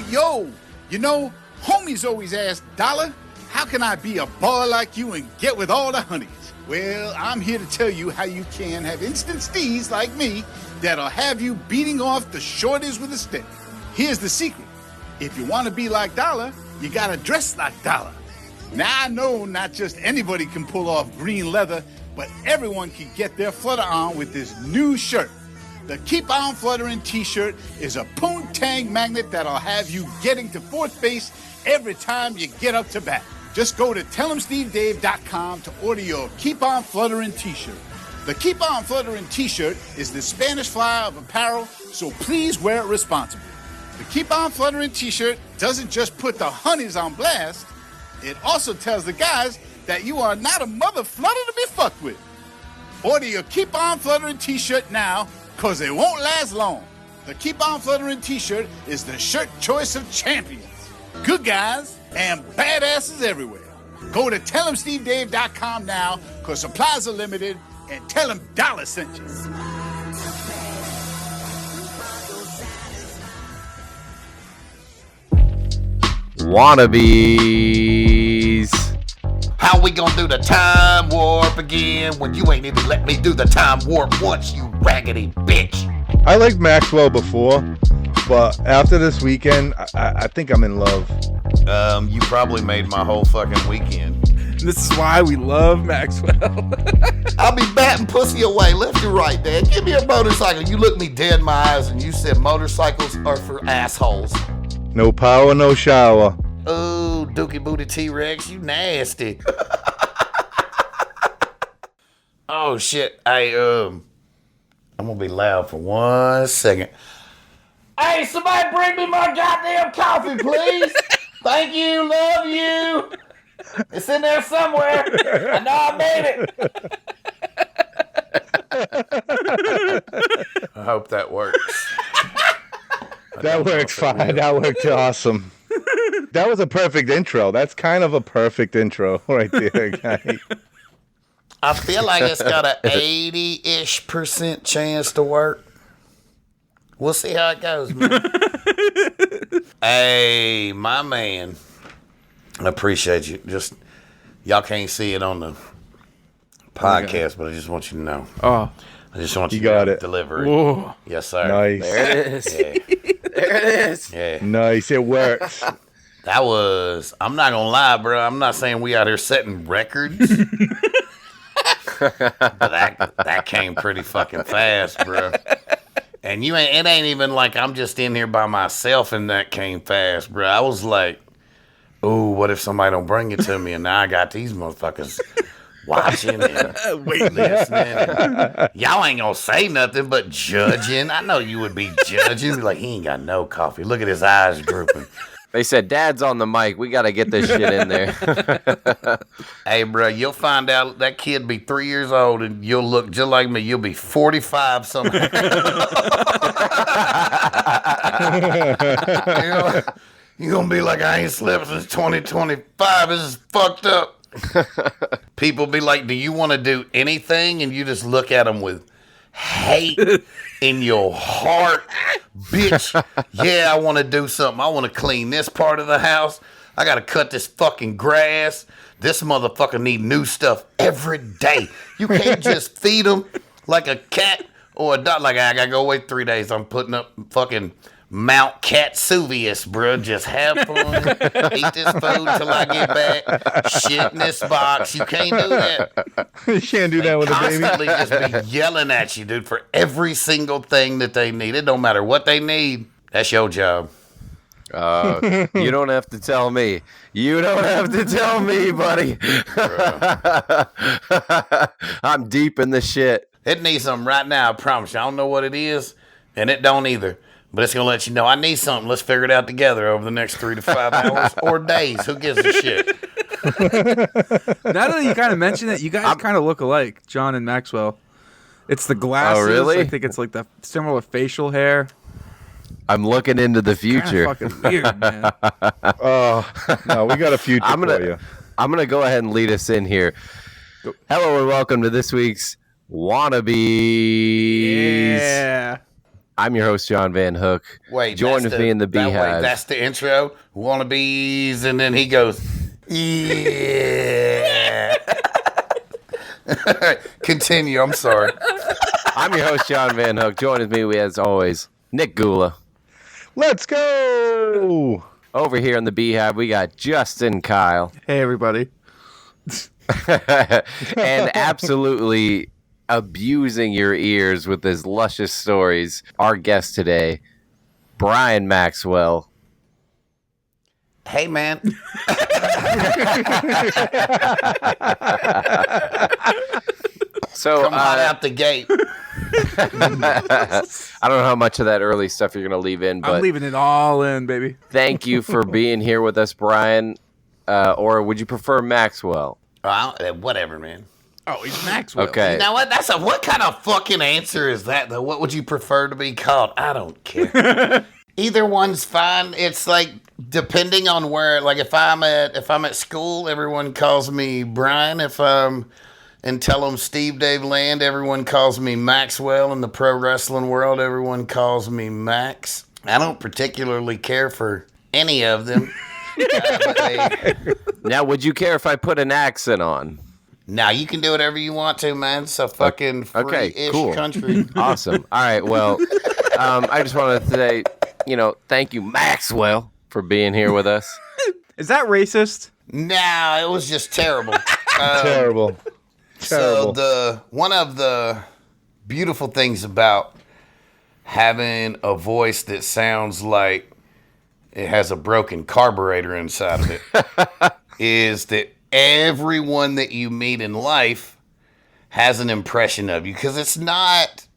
Yo. You know, homies always ask, Dollar, how can I be a baller like you and get with all the honeys? Well, I'm here to tell you how you can have instant steez like me that'll have you beating off the shorties with a stick. Here's the secret. If you want to be like Dollar, you gotta dress like Dollar. Now, I know not just anybody can pull off green leather, but everyone can get their flutter on with this new shirt. The Keep On Fluttering t-shirt is a poontang magnet that'll have you getting to fourth base every time you get up to bat. Just go to tellemstevedave.com to order your Keep On Fluttering t-shirt. The Keep On Fluttering t-shirt is the Spanish fly of apparel, so please wear it responsibly. The Keep On Fluttering t-shirt doesn't just put the honeys on blast, it also tells the guys that you are not a mother flutter to be fucked with. Order your Keep On Fluttering t-shirt now, cause it won't last long. The Keep On Fluttering t-shirt is the shirt choice of champions. Good guys and badasses everywhere. Go to tellemstevedave.com now, cause supplies are limited, and tell them Dollar sent you. Wannabeez. How we gonna do the time warp again when you ain't even let me do the time warp once, you raggedy bitch? I liked Maxwell before, but after this weekend, I think I'm in love. You probably made my whole fucking weekend. This is why we love Maxwell. I'll be batting pussy away left and right, Dad. Give me a motorcycle. You looked me dead in my eyes and you said motorcycles are for assholes. No power, no shower. Oh, dookie booty T-Rex, you nasty. Oh shit, I'm gonna be loud for 1 second. Hey, somebody bring me my goddamn coffee, please. Thank you, love you. It's in there somewhere. I know I made it. I hope that works. That worked fine. That worked awesome. That was a perfect intro. That's kind of a perfect intro right there, guy. I feel like it's got an 80-ish% chance to work. We'll see how it goes, man. Hey, my man. I appreciate you. Just y'all can't see it on the podcast, but I just want you to know. Oh, I just want you got to it. deliver it. whoa. Yes, sir. Nice. There it is. Yeah. There it is. Yeah. Nice. It works. That was, I'm not going to lie, bro. I'm not saying we out here setting records. But that came pretty fucking fast, bro. And it ain't even like I'm just in here by myself and that came fast, bro. I was like, ooh, what if somebody don't bring it to me? And now I got these motherfuckers watching and listening. And y'all ain't gonna say nothing but judging. I know you would be judging. Be like, he ain't got no coffee. Look at his eyes drooping. They said, Dad's on the mic. We got to get this shit in there. Hey, bro, you'll find out that kid be 3 years old and you'll look just like me. You'll be 45 somehow. You're going to be like, I ain't slept since 2025. This is fucked up. People be like, do you want to do anything? And you just look at them with hate in your heart. Bitch, yeah, I want to do something. I want to clean this part of the house. I got to cut this fucking grass. This motherfucker need new stuff every day. You can't just feed him like a cat or a dog. Like, I got to go wait 3 days. I'm putting up fucking Mount Catsuvius, bro. Just have fun. Eat this food till I get back. Shit in this box. You can't do that. You can't do that with a baby. Constantly just be yelling at you, dude, for every single thing that they need. It don't matter what they need. That's your job. You don't have to tell me. You don't have to tell me, buddy. I'm deep in the shit. It needs something right now, I promise you. I don't know what it is, and it don't either. But it's going to let you know, I need something. Let's figure it out together over the next 3 to 5 hours or days. Who gives a shit? Now that you kind of mention it, you guys kind of look alike, John and Maxwell. It's the glasses. Oh, really? I think it's like the similar facial hair. I'm looking into the future. Kind of fucking weird, man. Oh, no, we got a future for you. I'm going to go ahead and lead us in here. Hello and welcome to this week's Wannabeez. Yeah. I'm your host, John Van Hook. Wait, join with me in the Beehive. That's the intro. Wannabeez, and then he goes, yeah. Continue. I'm sorry. I'm your host, John Van Hook. Join with me, as always, Nick Gula. Let's go. Over here in the Beehive, we got Justin Kyle. Hey, everybody. And absolutely abusing your ears with his luscious stories, our guest today, Brian Maxwell. Hey, man. So Come on out the gate. I don't know how much of that early stuff you're going to leave in, but I'm leaving it all in, baby. thank you for being here with us, Brian. Or would you prefer Maxwell? Whatever, man. Oh, he's Maxwell. Okay. You know what? What kind of fucking answer is that, though? What would you prefer to be called? I don't care. Either one's fine. It's like depending on where. Like if I'm at school, everyone calls me Brian. If I'm and tell them Steve Dave Land, everyone calls me Maxwell. In the pro wrestling world, everyone calls me Max. I don't particularly care for any of them. Now, would you care if I put an accent on? Now you can do whatever you want to, man. It's a fucking free-ish cool. country. Awesome. All right. Well, I just wanted to say, thank you, Maxwell, for being here with us. Is that racist? No, it was just terrible. Terrible. So one of the beautiful things about having a voice that sounds like it has a broken carburetor inside of it is that everyone that you meet in life has an impression of you, because it's not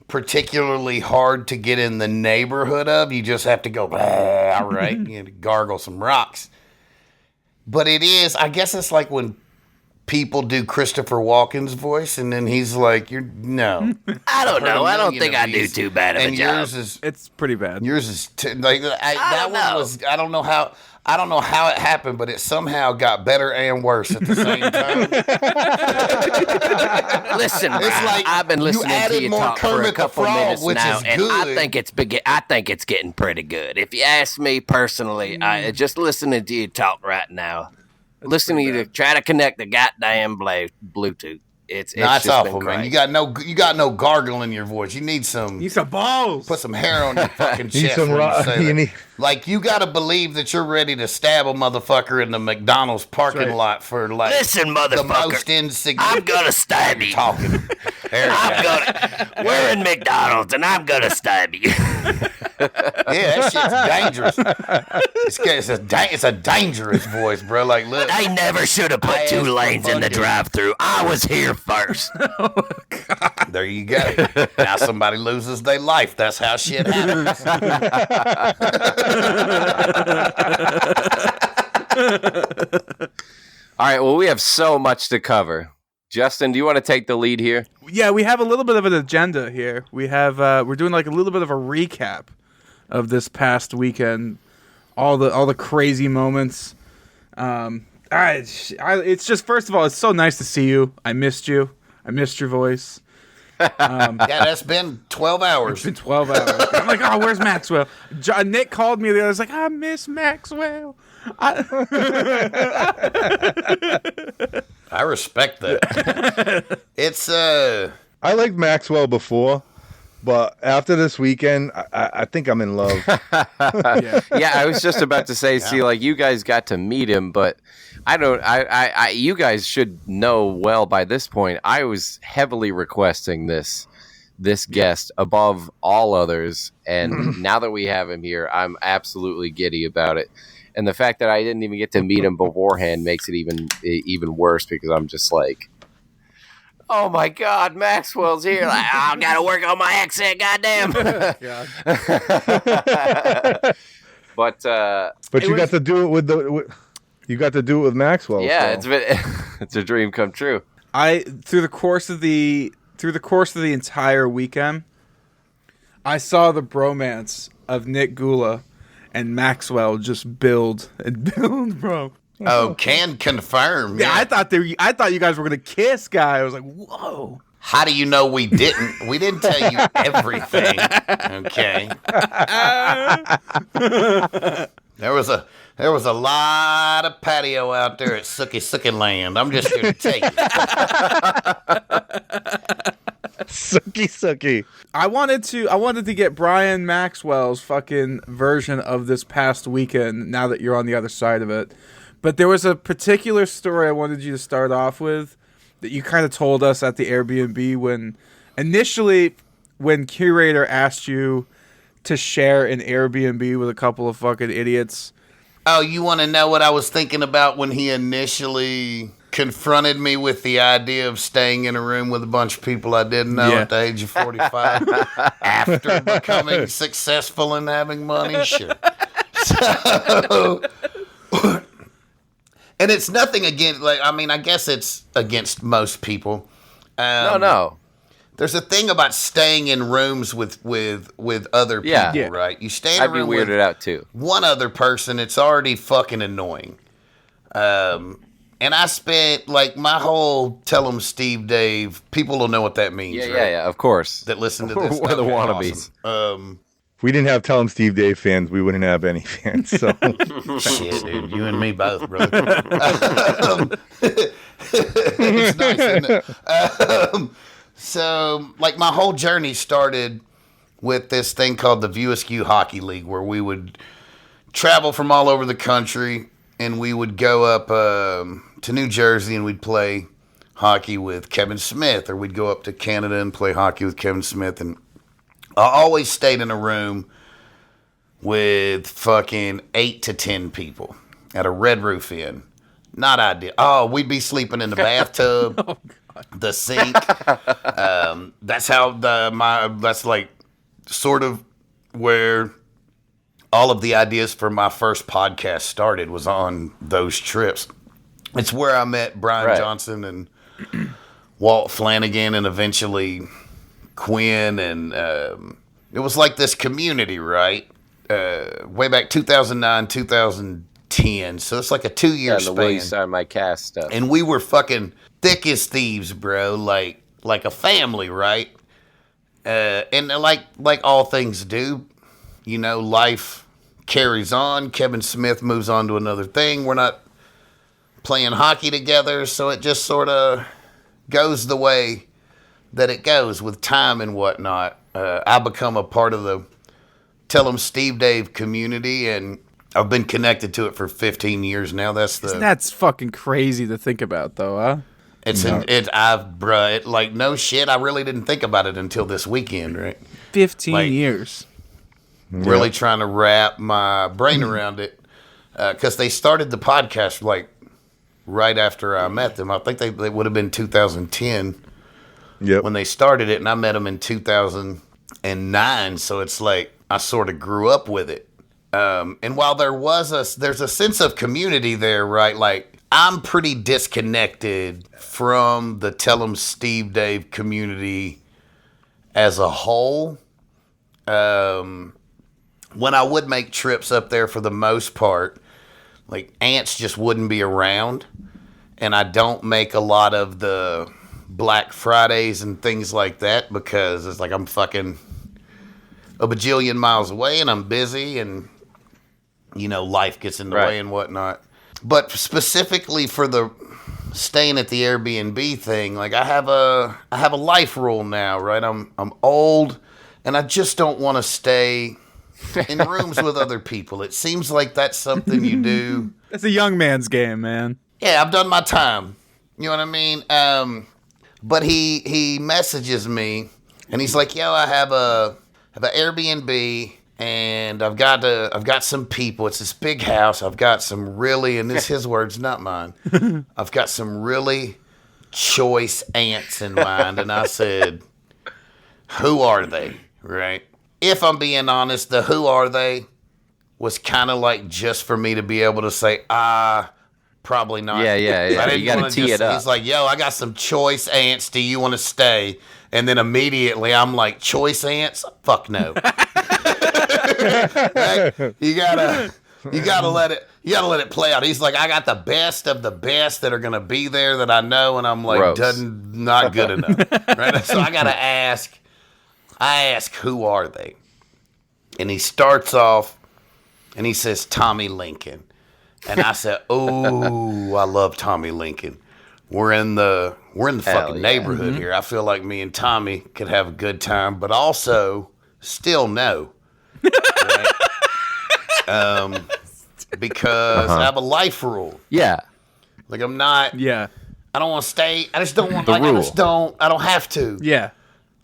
particularly hard to get in the neighborhood of. You just have to go, all right, gargle some rocks. But it is, I guess it's like when people do Christopher Walken's voice, and then he's like, no. I don't know. I don't think I do too bad of a job. It's pretty bad. Yours is I don't know how it happened, but it somehow got better and worse at the same time. Listen, I've been listening to you talk for a couple minutes now, and I think it's getting pretty good. If you ask me personally, I just listening to you talk right now, listening to you try to connect the goddamn Bluetooth. It's just awful, been man. great. You got no gargle in your voice. You need some balls. Put some hair on your fucking You need chest. some when raw- you say you that. need- Like you got to believe that you're ready to stab a motherfucker in the McDonald's parking lot for like Listen, the motherfucker, most insignificant. I'm gonna stab you. Talking. We're in McDonald's, and I'm gonna stab you. Yeah, that shit's dangerous. It's a dangerous voice, bro. Like, look, They never should have put 2 lanes in the drive-thru. I was here first. there you go. Now somebody loses their life. That's how shit happens. All right, well, we have so much to cover. Justin, do you want to take the lead here? Yeah, we have a little bit of an agenda here. We have we're doing like a little bit of a recap of this past weekend, all the crazy moments. It's just, first of all, it's so nice to see you. I missed you. I missed your voice. Yeah, that's been 12 hours. It's been 12 hours. I'm like, oh, where's Maxwell? Nick called me the other day. I was like, I miss Maxwell. I respect that. It's I liked Maxwell before, but after this weekend, I think I'm in love. Yeah, I was just about to say, see, like, you guys got to meet him, but you guys should know well by this point, I was heavily requesting this guest above all others, and now that we have him here, I'm absolutely giddy about it. And the fact that I didn't even get to meet him beforehand makes it even worse, because I'm just like, oh my God, Maxwell's here. Like, I gotta work on my accent, goddamn. But you got to do it with you got to do it with Maxwell. Yeah, so. it's a dream come true. Through the course of the entire weekend, I saw the bromance of Nick Gula and Maxwell just build and build, bro. Oh, can confirm. Yeah, I thought you guys were gonna kiss, guy. I was like, whoa. How do you know we didn't? We didn't tell you everything. Okay. There was a lot of patio out there at Sookie Land. I'm just here to tell you. Sucky. I wanted to get Brian Maxwell's fucking version of this past weekend now that you're on the other side of it. But there was a particular story I wanted you to start off with that you kind of told us at the Airbnb when Curator asked you to share an Airbnb with a couple of fucking idiots. Oh, you want to know what I was thinking about when he initially confronted me with the idea of staying in a room with a bunch of people I didn't know at the age of 45 after becoming successful and having money? Sure. So, and it's nothing against, I guess it's against most people. No. There's a thing about staying in rooms with other people, right? You stay in a room weirded with out too. one other person, it's already fucking annoying. And I spent my whole Tell 'em Steve Dave. People will know what that means, right? Yeah, of course. That listen to this. We're the Okay, Wannabeez. awesome. If we didn't have Tell 'em Steve Dave fans, we wouldn't have any fans. So Shit, dude, you and me both, brother. It's nice, isn't it? So, my whole journey started with this thing called the View Askew Hockey League, where we would travel from all over the country, and we would go up to New Jersey, and we'd play hockey with Kevin Smith, or we'd go up to Canada and play hockey with Kevin Smith, and I always stayed in a room with fucking 8 to 10 people at a Red Roof Inn. Not ideal. Oh, we'd be sleeping in the bathtub, the sink. That's how that's sort of where all of the ideas for my first podcast started, was on those trips. It's where I met Brian Johnson and Walt Flanagan, and eventually Quinn, and it was like this community, right? Way back 2009, 2010. So it's like a 2-year The way you span. started my cast stuff. And we were fucking thick as thieves, bro. Like a family, right? And like all things do, life carries on. Kevin Smith moves on to another thing. We're not playing hockey together, so it just sort of goes the way that it goes with time and whatnot. I become a part of the Tell 'em Steve Dave community, and I've been connected to it for 15 years now. That's fucking crazy to think about, though, huh? No shit. I really didn't think about it until this weekend, right? 15 years. Really trying to wrap my brain around it, because they started the podcast right after I met them. I think they would have been 2010 when they started it, and I met them in 2009. So it's I sort of grew up with it. And while there's a sense of community there, right? I'm pretty disconnected from the Tell 'em Steve Dave community as a whole. When I would make trips up there, for the most part, Ants just wouldn't be around, and I don't make a lot of the Black Fridays and things like that, because it's I'm fucking a bajillion miles away, and I'm busy, and life gets in the way and whatnot. But specifically for the staying at the Airbnb thing, I have a life rule now, right? I'm old, and I just don't want to stay in rooms with other people. It seems like that's something you do. That's a young man's game, man. Yeah, I've done my time. You know what I mean? But he messages me, and he's like, "Yo, I have an Airbnb, and I've got some people. It's this big house. I've got some really," and this his words, not mine. "I've got some really choice ants in mind." And I said, "Who are they?" Right? If I'm being honest, the "who are they" was kind of just for me to be able to say, probably not. Yeah. You got to tee it up. He's like, "Yo, I got some choice ants. Do you want to stay?" And then immediately I'm like, "Choice ants? Fuck no." You gotta let You gotta let it play out. He's like, I got the best of the best that are gonna be there that I know, and I'm like, not good enough. Right? So I gotta ask. I ask, who are they? And he starts off, and he says Tommy Lincoln, and I said, oh, I love Tommy Lincoln. We're in the fucking neighborhood here. I feel like me and Tommy could have a good time, but also still no. Right? Because I have a life rule. Yeah. Like I'm not. Yeah. I don't want to stay. I just don't want. The like rule. I don't have to. Yeah.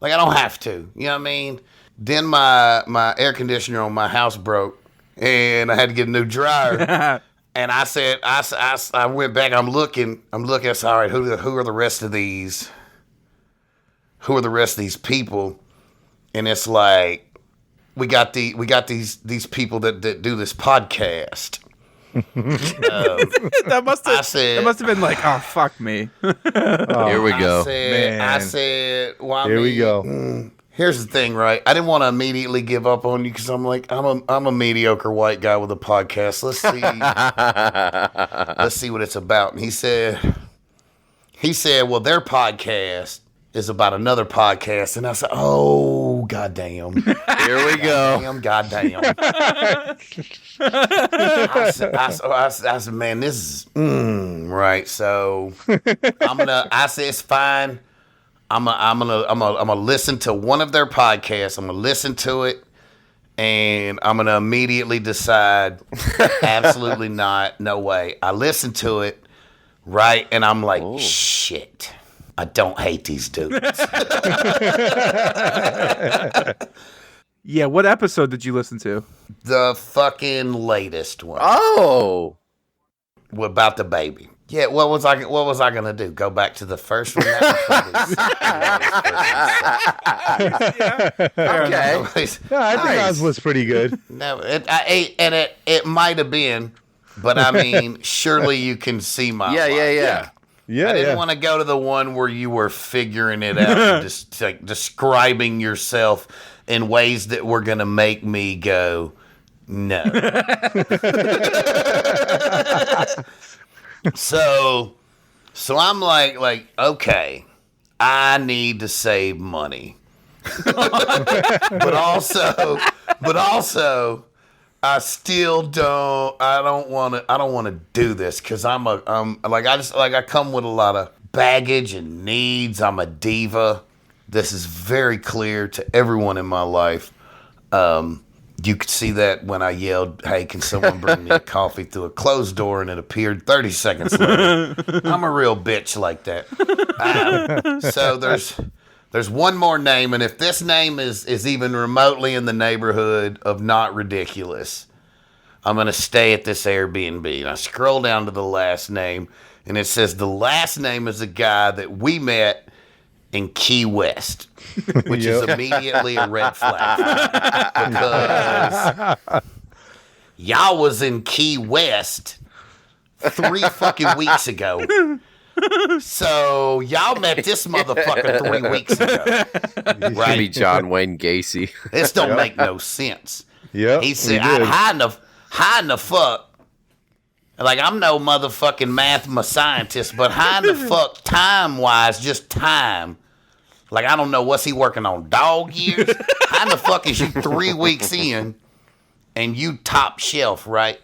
Like I don't have to. You know what I mean? Then my air conditioner on my house broke, and I had to get a new dryer. And I said, I went back. I'm looking. I said, all right, who are the rest of these? Who are the rest of these people? And it's like we got these people that do this podcast. That must have been like, oh, fuck me. Here we go. I said, well, Here we go. Here's the thing, right? I didn't want to immediately give up on you because I'm like, I'm a mediocre white guy with a podcast. Let's see what it's about. And he said, well, their podcast is about another podcast. And I said, oh, goddamn. Here we go. Goddamn. I said, man, this is right. So I said, it's fine. I'm gonna listen to one of their podcasts. I'm gonna listen to it, and I'm gonna immediately decide, absolutely not, no way. I listened to it, right, and I'm like, shit, I don't hate these dudes. Yeah, what episode did you listen to? The fucking latest one. Oh, About the baby. Yeah, what was I gonna do? Go back to the first one? okay. No, I think ours was pretty good. No, it might have been, but I mean, surely you can see my life. Yeah. I didn't want to go to the one where you were figuring it out and just like describing yourself in ways that were gonna make me go, no. So I'm like, okay, I need to save money, but also, I still don't. I don't want to do this because I come with a lot of baggage and needs. I'm a diva. This is very clear to everyone in my life. You could see that when I yelled, hey, can someone bring me a coffee through a closed door, and it appeared 30 seconds later. I'm a real bitch like that. So there's one more name, and if this name is even remotely in the neighborhood of not ridiculous, I'm going to stay at this Airbnb. And I scroll down to the last name, and it says the last name is a guy that we met in Key West, which is immediately a red flag because y'all was in Key West 3 fucking weeks ago. So y'all met this motherfucker 3 weeks ago. Right? Be John Wayne Gacy. This don't make no sense. Yeah. He said, how in the fuck? Like, I'm no motherfucking math scientist, but how in the fuck, time-wise, just time? Like, I don't know, what's he working on, dog years? How in the fuck is you 3 weeks in and you top shelf, right?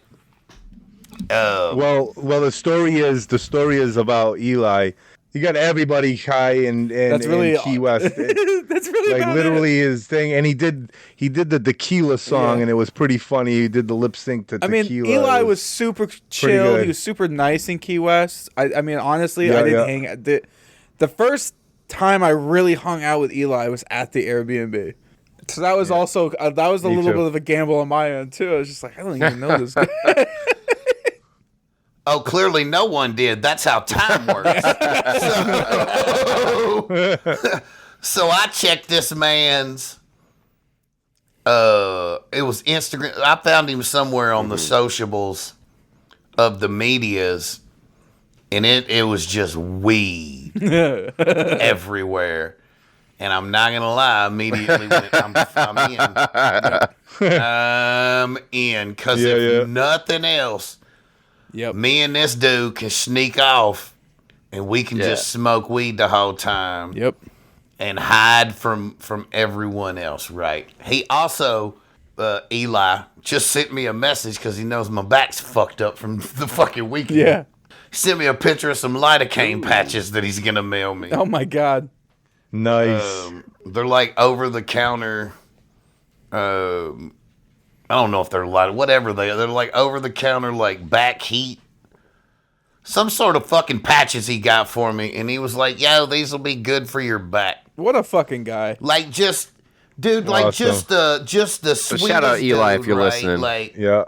Well, the story is about Eli. He got everybody high in Key West. That's really like about literally his thing, and he did the tequila song, and it was pretty funny. He did the lip sync to tequila. I mean, Eli was super chill. He was super nice in Key West. I mean, honestly, I didn't hang. The first time I really hung out with Eli was at the Airbnb. So that was also a little bit of a gamble on my end too. I was just like, I don't even know this guy. Oh, clearly no one did. That's how time works. So I checked this man's. It was Instagram. I found him somewhere on the sociables of the medias, and it was just weed everywhere. And I'm not gonna lie, immediately went, I'm in. I'm in because if nothing else, Yep. Me and this dude can sneak off, and we can just smoke weed the whole time. Yep. And hide from everyone else, right? He also, Eli, just sent me a message because he knows my back's fucked up from the fucking weekend. Yeah. He sent me a picture of some lidocaine patches that he's gonna mail me. Oh my god. Nice. They're like over the counter. I don't know if they're whatever they are. They're like over the counter, like back heat. Some sort of fucking patches he got for me, and he was like, "Yo, these will be good for your back." What a fucking guy. Like just, dude, like Awesome. just the sweetest shout out Eli dude, if you're right? listening. Like Yeah.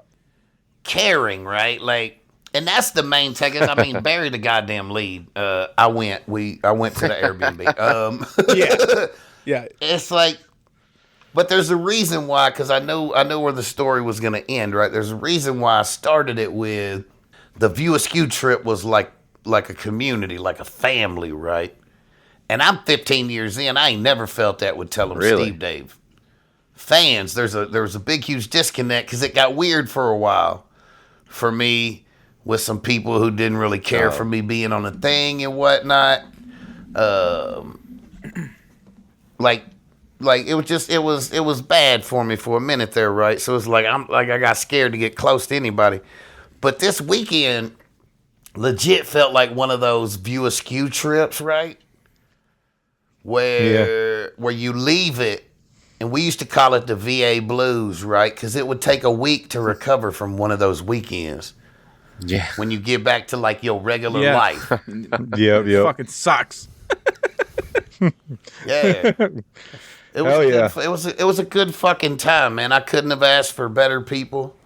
caring, right? Like, and that's the main thing. I mean, bury the goddamn lead. I went to the Airbnb. Yeah. It's like, but there's a reason why, because I know where the story was going to end, right? There's a reason why I started it with the View Askew trip was like a community, like a family, right? And I'm 15 years in. I ain't never felt that with Tell 'em Really? Steve Dave. Fans, there was a big, huge disconnect because it got weird for a while for me with some people who didn't really care for me being on a thing and whatnot. Like it was bad for me for a minute there, right? So it's like I got scared to get close to anybody. But this weekend legit felt like one of those View Askew trips, right? Where you leave it, and we used to call it the VA blues, right? Because it would take a week to recover from one of those weekends. Yeah. When you get back to like your regular Yeah. life. Yep. Fucking sucks. Yeah. It was Hell yeah. it was a good fucking time, man. I couldn't have asked for better people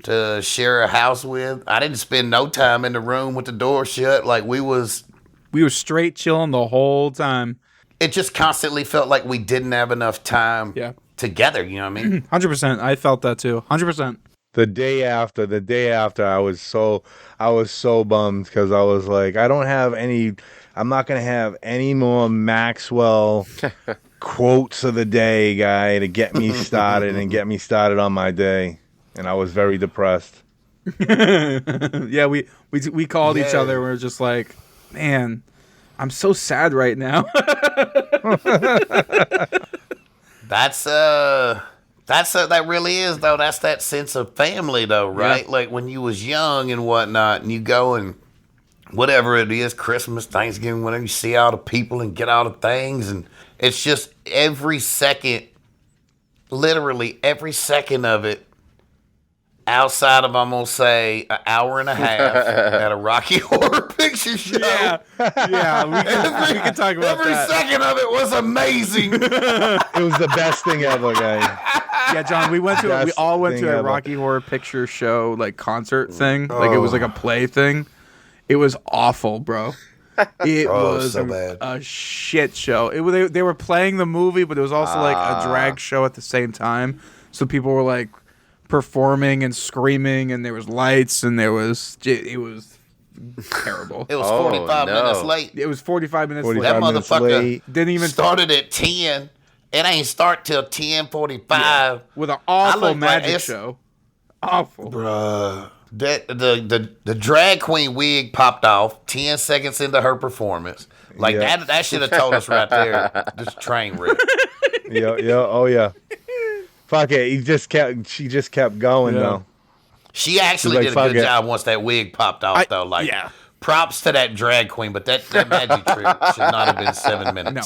to share a house with. I didn't spend no time in the room with the door shut. Like we were straight chilling the whole time. it just constantly felt like we didn't have enough time together, you know what I mean? 100%. I felt that too. 100%. The day after, I was so bummed because I was like, I'm not gonna have any more Maxwell quotes of the day guy to get me started and get me started on my day, and I was very depressed. Yeah, we called each other. We were just like, man, I'm so sad right now. That really is though. That's that sense of family though, right? Yeah. Like when you was young and whatnot, and you go and whatever it is, Christmas, Thanksgiving, whenever you see all the people and get all the things, and it's just every second, literally every second of it, outside of I'm gonna say an hour and a half at a Rocky Horror Picture Show. Yeah, we can talk about Every that. second of it was amazing. It was the best thing ever, guys. Yeah, John, we all went to a ever. Rocky Horror Picture Show like concert thing. Like it was like a play thing. It was awful, bro. It was so bad. a shit show. They were playing the movie, but it was also like a drag show at the same time. So people were like performing and screaming, and there was lights, and it was terrible. It was 45 minutes late. It was 45 minutes 45 late. That minutes motherfucker late. Didn't even started at 10. It ain't start till 10:45. with an awful look like magic it's- show. Awful. Bruh. That the drag queen wig popped off 10 seconds into her performance. Like Yeah. that should have told us right there. This train wreck. Yeah, oh yeah. Fuck it. She just kept going though. She actually Like, did a fuck good it. job once that wig popped off though. Like props to that drag queen, but that magic trick should not have been 7 minutes. No.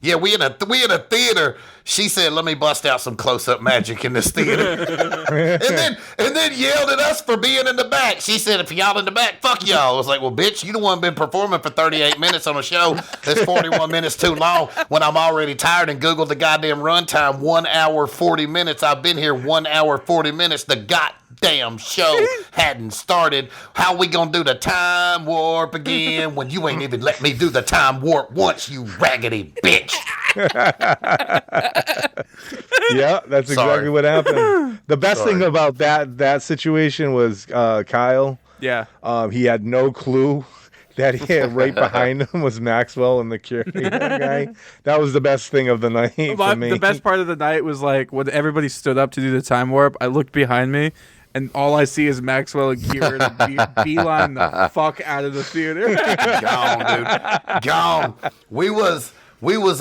Yeah, we in a theater. She said, "Let me bust out some close-up magic in this theater," and then yelled at us for being in the back. She said, "If y'all in the back, fuck y'all." I was like, "Well, bitch, you the one been performing for 38 minutes on a show that's 41 minutes too long. When I'm already tired and Googled the goddamn runtime, 1 hour 40 minutes. I've been here 1 hour 40 minutes. The goddamn show hadn't started. How we gonna do the time warp again when you ain't even let me do the time warp once, you raggedy bitch?" Yeah, that's exactly what happened. The best thing about that situation was Kyle. Yeah. He had no clue that he had right behind him was Maxwell and the Curator guy. That was the best thing of the night for me. The best part of the night was like when everybody stood up to do the time warp. I looked behind me, and all I see is Maxwell and Curator beeline the fuck out of the theater. Gone, dude. Gone. We was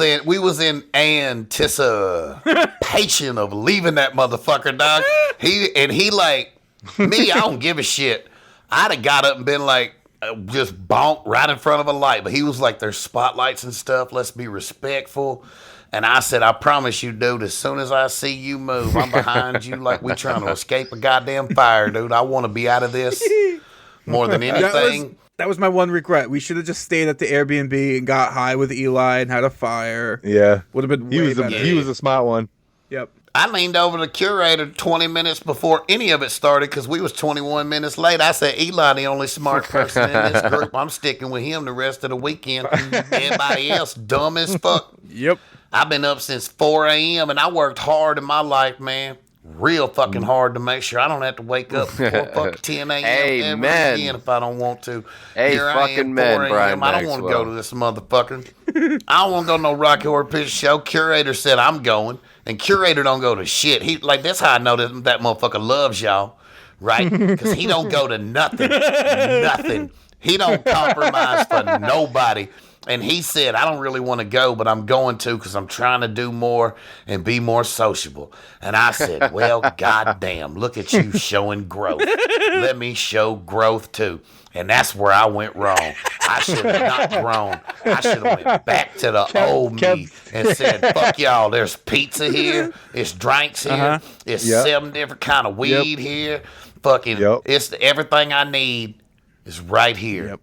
in anticipation of leaving that motherfucker, dog. He like me, I don't give a shit. I'd have got up and been like, just bonk right in front of a light. But he was like, there's spotlights and stuff. Let's be respectful. And I said, I promise you, dude, as soon as I see you move, I'm behind you like we trying to escape a goddamn fire, dude. I want to be out of this more than anything. That was my one regret. We should have just stayed at the Airbnb and got high with Eli and had a fire. Yeah. Would have been way better. He was a smart one. Yep. I leaned over to the Curator 20 minutes before any of it started because we was 21 minutes late. I said, Eli, the only smart person in this group. I'm sticking with him the rest of the weekend. Everybody else dumb as fuck. Yep. I've been up since 4 a.m. and I worked hard in my life, man. Real fucking hard to make sure I don't have to wake up before fucking 10 a.m. ever again if I don't want to. Hey, Here fucking I am, men, 4 Brian a.m. I don't want to Maxwell. go to this motherfucker. I don't want to go to no Rocky Horror Picture Show. Curator said I'm going, and Curator don't go to shit. He like that's how I know that motherfucker loves y'all, right? Because he don't go to nothing, nothing. He don't compromise for nobody. And he said, I don't really want to go, but I'm going to because I'm trying to do more and be more sociable. And I said, well, goddamn, look at you showing growth. Let me show growth too. And that's where I went wrong. I should have not grown. I should have went back to the old me and said, fuck y'all, there's pizza here. It's drinks here. It's 7 different kind of weed here. Fucking, it's everything I need is right here.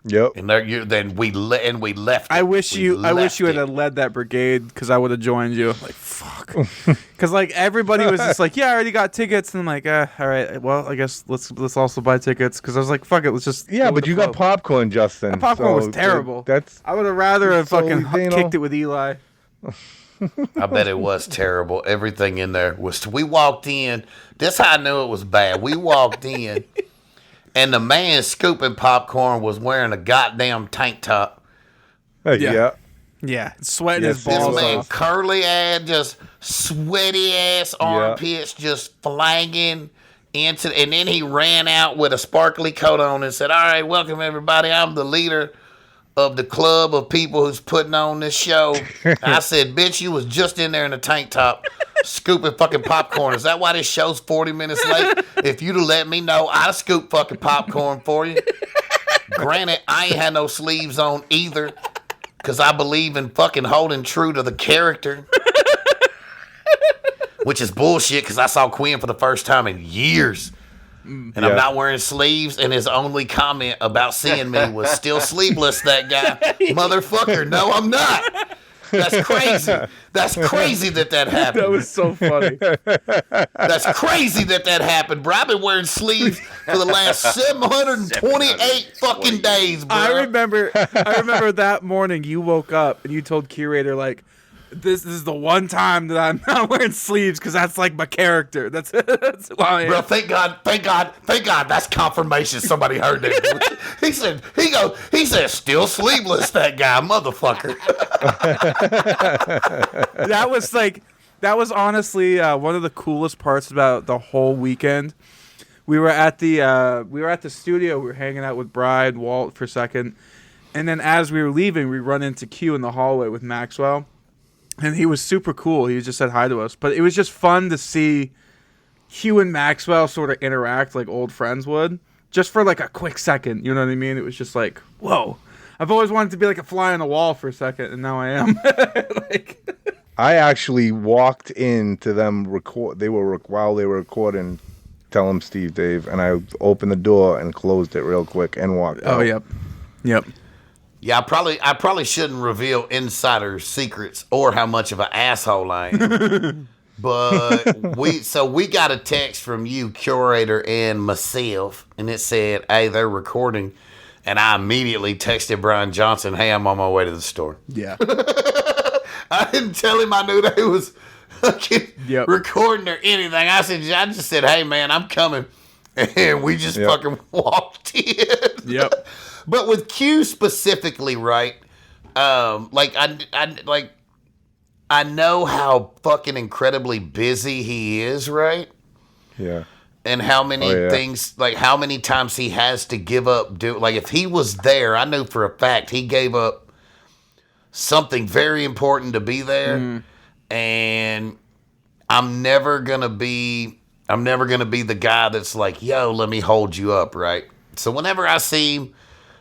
Yep. And then we left. I wish you had led that brigade because I would have joined you. Like fuck, because like everybody was just like, yeah, I already got tickets, and I'm like, all right, well, I guess let's also buy tickets because I was like, fuck it, let's just but you got popcorn, Justin. The popcorn was terrible. I would have rather have fucking kicked it with Eli. I bet it was terrible. Everything in there was. We walked in. This how I knew it was bad. We walked in. And the man scooping popcorn was wearing a goddamn tank top. Yeah, sweating his balls This man off. curly ass, just sweaty ass armpits, just flanging into. And then he ran out with a sparkly coat on and said, "All right, welcome everybody. I'm the leader of the club of people who's putting on this show." I said, "Bitch, you was just in there in a tank top." Scooping fucking popcorn. Is that why this show's 40 minutes late? If you'd have let me know, I'd have scooped fucking popcorn for you. Granted, I ain't had no sleeves on either, because I believe in fucking holding true to the character. Which is bullshit, because I saw Quinn for the first time in years. And I'm not wearing sleeves, and his only comment about seeing me was still sleeveless, that guy. Motherfucker, no, I'm not. That's crazy. That's crazy that happened. That was so funny. That's crazy that happened, bro. I've been wearing sleeves for the last 728 fucking days, bro. I remember that morning you woke up and you told Curator like, this is the one time that I'm not wearing sleeves because that's like my character. That's who I am. Bro, thank God. That's confirmation somebody heard that. He said, still sleeveless, that guy, motherfucker. That was honestly one of the coolest parts about the whole weekend. We were at the studio. We were hanging out with Bride, Walt for a second, and then as we were leaving, we run into Q in the hallway with Maxwell. And he was super cool. He just said hi to us. But it was just fun to see Hugh and Maxwell sort of interact like old friends would. Just for like a quick second. You know what I mean? It was just like, whoa. I've always wanted to be like a fly on the wall for a second. And now I am. I actually walked into them while they were recording Tell 'em Steve Dave. And I opened the door and closed it real quick and walked out. Oh, yep. Yeah, I probably shouldn't reveal insider secrets or how much of an asshole I am. But we got a text from you, Curator, and myself, and it said, "Hey, they're recording." And I immediately texted Brian Johnson, "Hey, I'm on my way to the store." Yeah. I didn't tell him I knew they was recording or anything. I just said, "Hey, man, I'm coming," and we just fucking walked in. Yep. But with Q specifically, right? I know how fucking incredibly busy he is, right? Yeah. and how many things, like how many times he has to give up. Like if he was there, I know for a fact he gave up something very important to be there, and I'm never gonna be the guy that's like, yo, let me hold you up, right? So whenever I see him,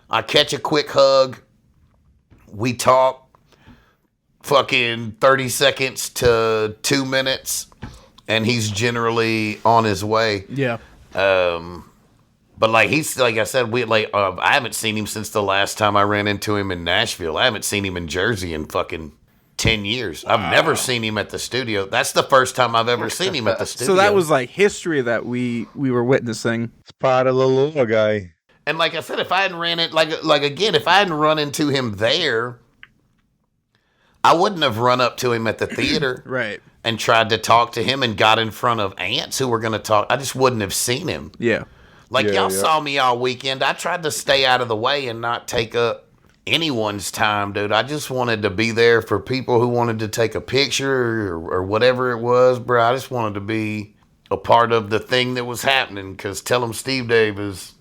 I catch a quick hug, we talk fucking 30 seconds to 2 minutes, and he's generally on his way. Yeah. But like he's, like I said, I haven't seen him since the last time I ran into him in Nashville. I haven't seen him in Jersey in fucking 10 years. Wow. I've never seen him at the studio. That's the first time I've ever seen him at the studio. So that was like history that we were witnessing. It's part of the lore, guy. And like I said, if I hadn't if I hadn't run into him there, I wouldn't have run up to him at the theater. Right. And tried to talk to him and got in front of ants who were going to talk. I just wouldn't have seen him. Yeah. Y'all saw me all weekend. I tried to stay out of the way and not take up anyone's time, dude. I just wanted to be there for people who wanted to take a picture or whatever it was, bro. I just wanted to be a part of the thing that was happening, because Tell 'em Steve Dave is,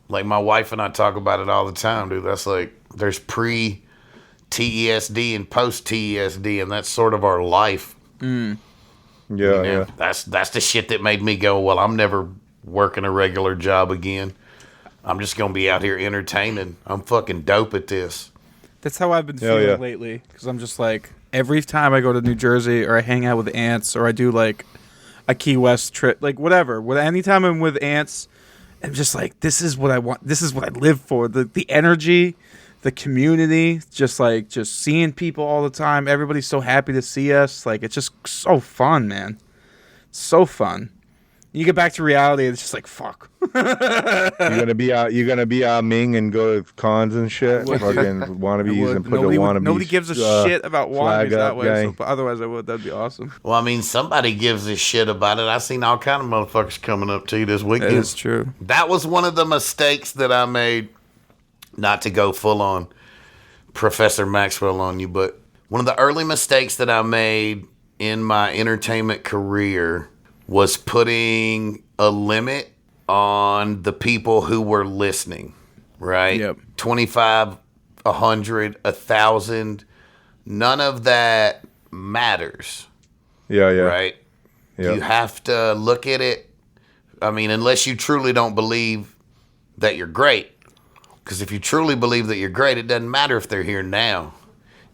like, my wife and I talk about it all the time, dude. That's like, there's pre-TESD and post-TESD, and that's sort of our life. Yeah. That's the shit that made me go, well, I'm never working a regular job again. I'm just going to be out here entertaining. I'm fucking dope at this. That's how I've been feeling lately, because I'm just like, every time I go to New Jersey or I hang out with ants or I do like a Key West trip, like whatever, anytime I'm with ants, I'm just like, this is what I want. This is what I live for. The energy, the community, just seeing people all the time. Everybody's so happy to see us. Like, it's just so fun, man. So fun. You get back to reality, it's just like, fuck. You're gonna be Ming and go to cons and shit. Fucking Wannabeez and put the Wannabeez. Nobody gives a shit about Wannabeez that way. Guy. So, but otherwise, I would. That'd be awesome. Well, I mean, somebody gives a shit about it. I seen all kind of motherfuckers coming up to you this weekend. It's true. That was one of the mistakes that I made. Not to go full on Professor Maxwell on you, but one of the early mistakes that I made in my entertainment career was putting a limit on the people who were listening, right? Yep. 25, 100, 1,000. None of that matters. Yeah. Right? Yeah. You have to look at it. I mean, unless you truly don't believe that you're great. Because if you truly believe that you're great, it doesn't matter if they're here now.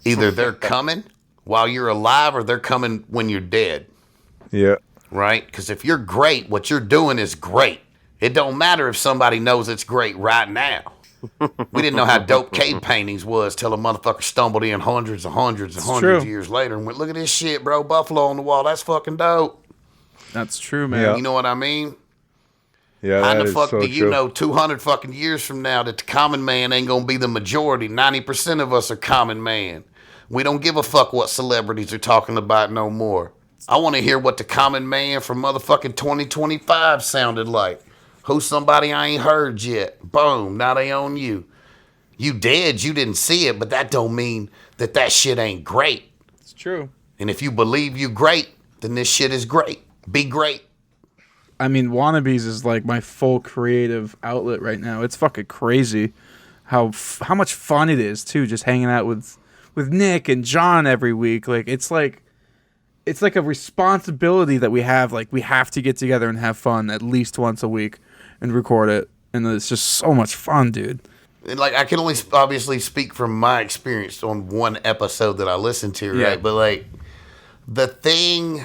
Either they're coming while you're alive or they're coming when you're dead. Yeah. Right? Because if you're great, what you're doing is great. It don't matter if somebody knows it's great right now. We didn't know how dope cave paintings was till a motherfucker stumbled in hundreds of years later and went, look at this shit, bro. Buffalo on the wall. That's fucking dope. That's true, man. Yeah. You know what I mean? Yeah, How that the is fuck so do you true. know 200 fucking years from now that the common man ain't gonna be the majority? 90% of us are common man. We don't give a fuck what celebrities are talking about no more. I want to hear what the common man from motherfucking 2025 sounded like. Who's somebody I ain't heard yet? Boom, now they own you. You dead, you didn't see it, but that don't mean that shit ain't great. It's true. And if you believe you great, then this shit is great. Be great. I mean, Wannabeez is like my full creative outlet right now. It's fucking crazy how much fun it is too, just hanging out with Nick and John every week. Like it's like a responsibility that we have. Like we have to get together and have fun at least once a week and record it, and it's just so much fun, dude. And like I can only obviously speak from my experience on one episode that I listened to, right? Yeah. But like the thing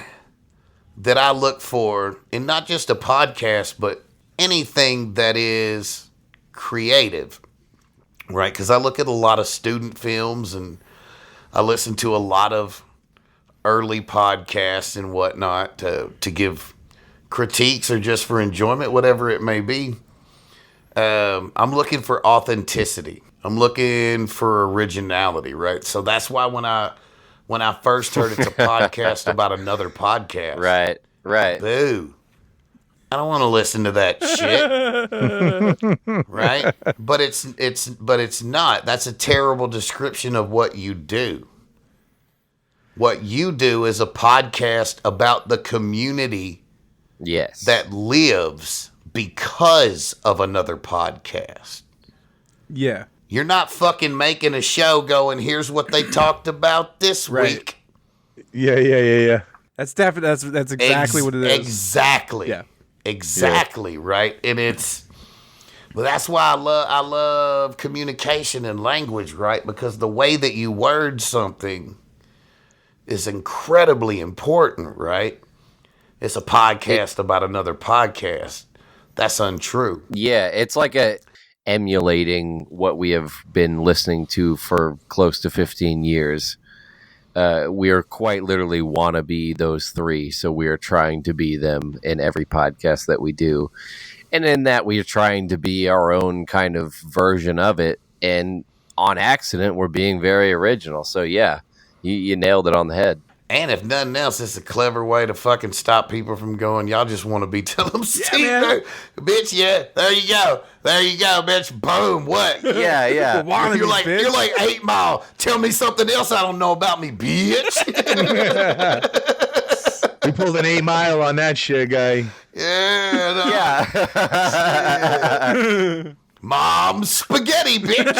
that I look for in not just a podcast, but anything that is creative, right? Because I look at a lot of student films and I listen to a lot of early podcasts and whatnot to give critiques or just for enjoyment, whatever it may be. I'm looking for authenticity. I'm looking for originality, right? So that's why when I first heard it's a podcast about another podcast, Right. boo, I don't want to listen to that shit, right? But it's not. That's a terrible description of what you do. What you do is a podcast about the community Yes. that lives because of another podcast. Yeah. You're not fucking making a show going, here's what they talked about this week. Yeah. That's definitely that's exactly what it is. Exactly. Yeah. Exactly, right? And but that's why I love communication and language, right? Because the way that you word something is incredibly important, right? It's a podcast about another podcast. That's untrue. Yeah, it's like emulating what we have been listening to for close to 15 years. We are quite literally wannabe those three, so we are trying to be them in every podcast that we do. And in that, we are trying to be our own kind of version of it. And on accident, we're being very original. So, yeah, you nailed it on the head. And if nothing else, it's a clever way to fucking stop people from going, y'all just want to be tell them Steve, bitch, yeah, there you go, bitch, boom, what? Yeah. You're like 8 Mile. Tell me something else I don't know about me, bitch. We pulled an 8 Mile on that shit, guy. Yeah. Mom's spaghetti, bitch.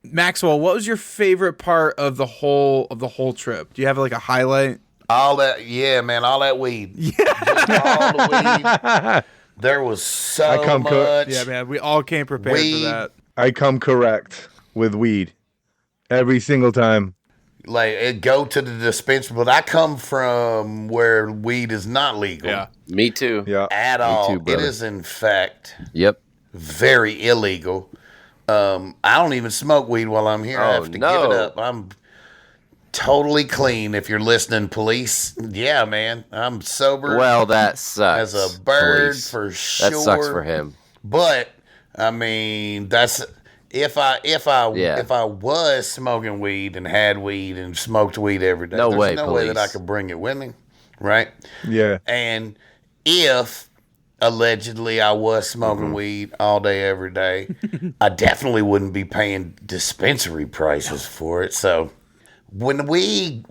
Maxwell, what was your favorite part of the whole trip? Do you have like a highlight? All that weed. Yeah. All the weed. There was so much. Yeah, man, we all came prepared for that. I come correct with weed every single time. Like, go to the dispensary, but I come from where weed is not legal. Yeah. Me too. Yeah. At all. too, brother. It is, in fact, Yep. very illegal. I don't even smoke weed while I'm here. I have to give it up. I'm totally clean. If you're listening, police. Yeah, man. I'm sober. Well, that sucks. As a bird, police. for sure. That sucks for him. But I mean, that's if I was smoking weed and had weed and smoked weed every day. No there's way, no way that I police. could bring it with me, right? Yeah. And if allegedly I was smoking weed all day every day, I definitely wouldn't be paying dispensary prices for it. So when we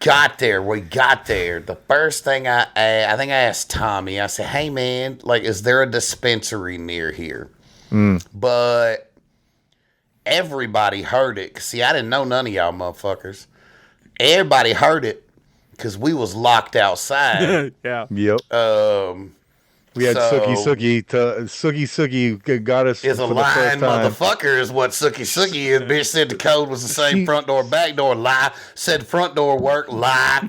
got there, the first thing I think I asked Tommy, I said, hey man, like, is there a dispensary near here? But everybody heard it. See, I didn't know none of y'all motherfuckers. Everybody heard it because we was locked outside. Yeah. Yep. We had So- Suki got us Is a for the first lying time. motherfucker is what Suki is. Bitch said the code was the same front door, back door, lie. Said front door worked, lie.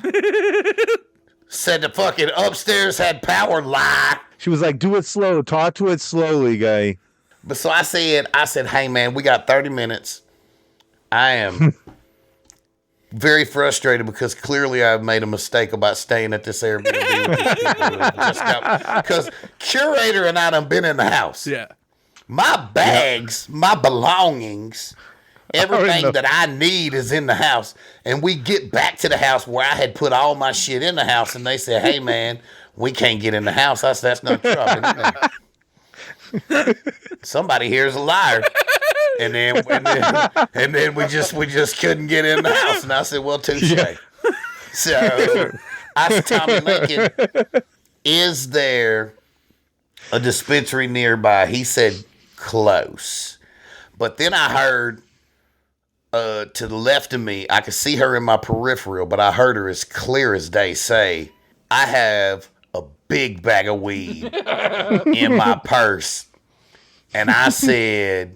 Said the fucking upstairs had power, lie. She was like, do it slow. Talk to it slowly, guy. But so I said, hey man, we got 30 minutes. I am very frustrated because clearly I've made a mistake about staying at this Airbnb with these people. Because Curator and I done been in the house. Yeah. My bags, my belongings, everything that I need is in the house. And we get back to the house where I had put all my shit in the house, and they said, hey man, we can't get in the house. I said, that's not true. I've been in there. Somebody here is a liar. And then we just couldn't get in the house. And I said, well, touche. Yeah. So I asked Tommy Lincoln, is there a dispensary nearby? He said close. But then I heard to the left of me, I could see her in my peripheral, but I heard her as clear as day say, I have a big bag of weed in my purse. And I said,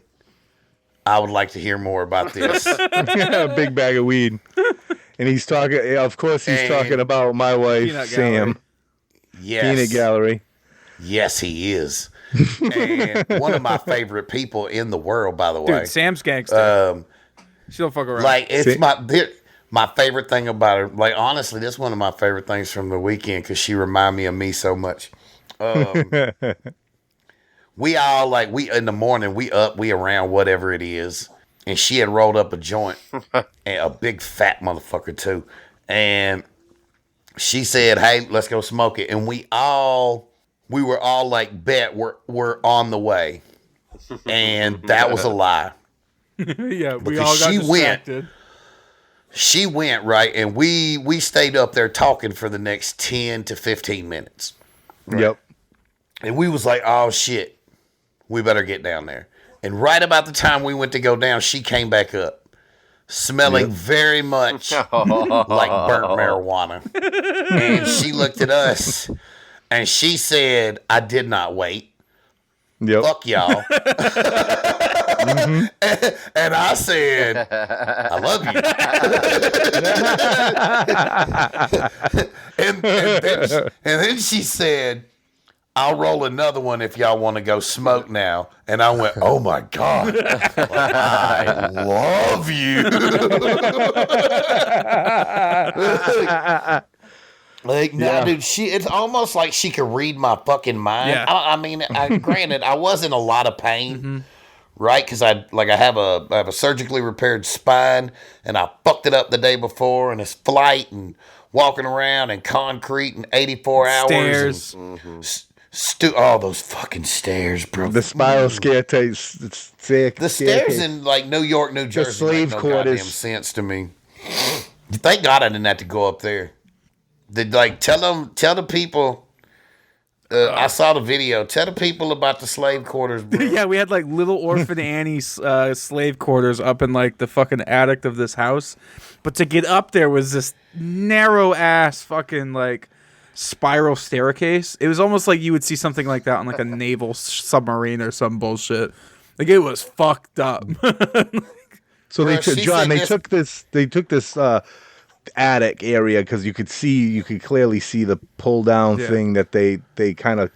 I would like to hear more about this. A big bag of weed. And he's talking, of course, he's talking about my wife, Peanut Sam. Yes. Peanut Gallery. Yes, he is. And one of my favorite people in the world, by the way. Dude, Sam's gangster. She don't fuck around. Like, it's my favorite thing about her. Like, honestly, this is one of my favorite things from the weekend because she reminded me of me so much. We all, like, in the morning, we around whatever it is. And she had rolled up a joint. And a big fat motherfucker, too. And she said, hey, let's go smoke it. And we were all like, bet, we're on the way. And that was a lie. Yeah, we Because all got she went. distracted. she went, right, and we stayed up there talking for the next 10 to 15 minutes. Right? Yep. And we was like, oh, shit, we better get down there. And right about the time we went to go down, she came back up, smelling very much like burnt marijuana. And she looked at us, and she said, I did not wait. Yep. Fuck y'all. And I said, I love you. and then she said, I'll roll another one if y'all want to go smoke now. And I went, oh my God, I love you. Dude, it's almost like she could read my fucking mind. Yeah. I mean, granted, I was in a lot of pain, right? Because I have a surgically repaired spine, and I fucked it up the day before, and it's flight and walking around and concrete and 84 Stairs. hours. And those fucking stairs, bro. The spiral staircase. It's sick. The stairs in like New York, New Jersey, slave make no quarters. goddamn sense to me. Thank God I didn't have to go up there. Tell the people. I saw the video. Tell the people about the slave quarters, bro. Yeah, we had like little orphan Annie's slave quarters up in like the fucking attic of this house, but to get up there was this narrow ass fucking like spiral staircase. It was almost like you would see something like that on like a naval submarine or some bullshit. Like it was fucked up. So Bro, they took this attic area because you could clearly see the pull down thing that they kind of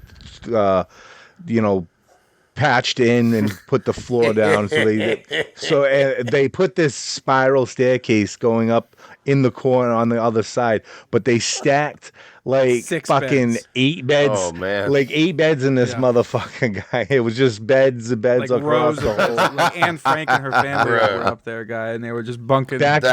patched in and put the floor down. So they put this spiral staircase going up in the corner on the other side, but they stacked like 6 fucking beds. 8 beds. Oh, man. Like 8 beds in this motherfucking guy. It was just beds Like across rows the of whole. like Anne Frank and her family Bro. were up there, guy, and they were just bunking. Back-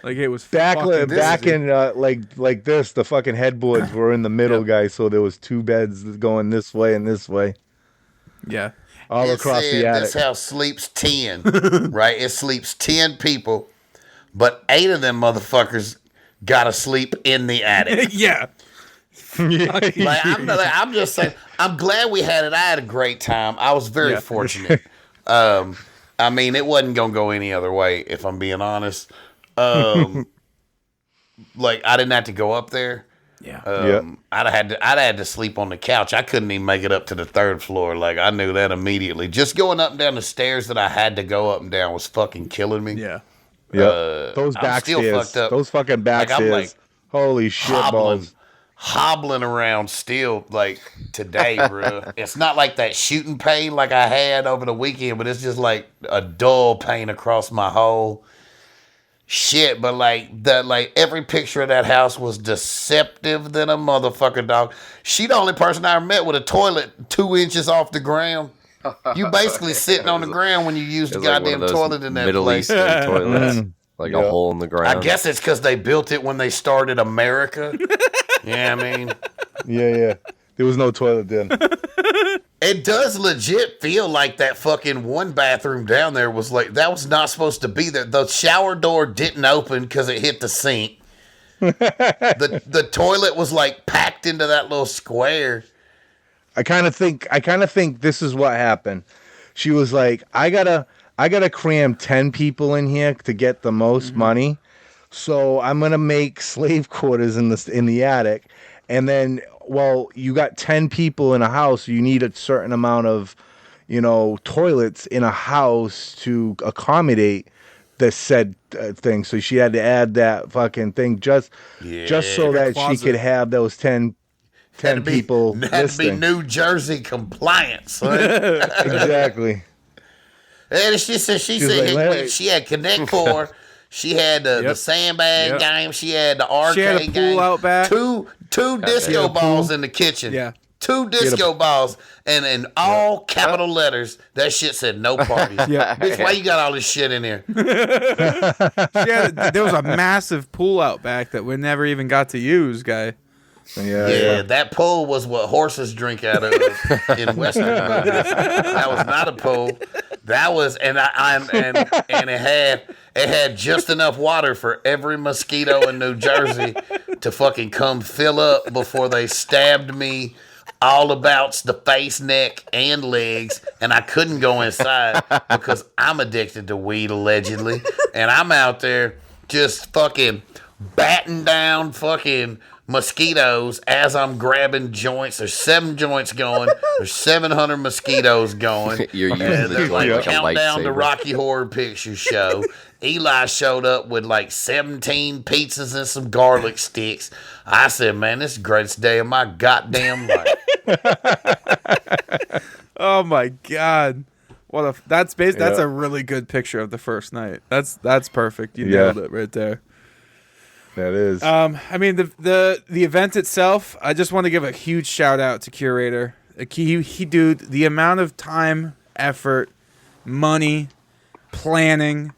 like it was Back fucking in like this, the fucking headboards were in the middle, guys. So there was 2 beds going this way and this way, yeah. all It across said the attic. this house sleeps 10, right? It sleeps 10 people, but 8 of them motherfuckers gotta sleep in the attic. Yeah. I'm just saying, I'm glad we had it. I had a great time. I was very fortunate. I mean, it wasn't gonna go any other way, if I'm being honest. Like I didn't have to go up there. Yeah. I'd had to sleep on the couch. I couldn't even make it up to the 3rd floor. Like I knew that immediately. Just going up and down the stairs that I had to go up and down was fucking killing me. Yeah. Those I'm back still stairs, fucked up. those fucking back Like, I'm, stairs. Holy shit balls! hobbling around still like today, bro. It's not like that shooting pain like I had over the weekend, but it's just like a dull pain across my whole shit. But like every picture of that house was deceptive than a motherfucker, dog. She the only person I ever met with a toilet 2 inches off the ground. You basically sitting on the ground when you use the It's like one goddamn of those toilet in that Middle place. Eastern toilets, like a hole in the ground. I guess it's because they built it when they started America. Yeah, I mean, Yeah. There was no toilet then. it does legit feel like that fucking one bathroom down there was like, that was not supposed to be there. The shower door didn't open because it hit the sink. The toilet was like packed into that little square. I kind of think this is what happened. She was like, I gotta cram 10 people in here to get the most money. So I'm gonna make slave quarters in the attic, and then you got 10 people in a house, you need a certain amount of, toilets in a house to accommodate the said thing. So she had to add that fucking thing just so that she closet. could have those 10 people Had to be listening. New Jersey compliant, son. Exactly. And she said like, she had Connect Four. She had the sandbag game. She had the arcade She had a pool game. out back. Two disco balls in the kitchen. Yeah. 2 disco balls, and in all capital letters, that shit said no parties. Yeah. Bitch, why you got all this shit in here? There was a massive pool out back that we never even got to use, guy. Yeah, that pool was what horses drink out of in Western movies. That was not a pool. That was, and it had just enough water for every mosquito in New Jersey to fucking come fill up before they stabbed me all about the face, neck, and legs, and I couldn't go inside because I'm addicted to weed, allegedly, and I'm out there just fucking batting down fucking mosquitoes as I'm grabbing joints. There's 7 joints going. There's 700 mosquitoes going. You're using And it like like a countdown to lightsaber. Rocky Horror Picture Show. Eli showed up with like 17 pizzas and some garlic sticks. I said, man, this is the greatest day of my goddamn life. Oh my god. That's a really good picture of the first night. That's perfect. You nailed it right there. That is. I mean the event itself, I just want to give a huge shout out to Curator. Dude, the amount of time, effort, money, planning,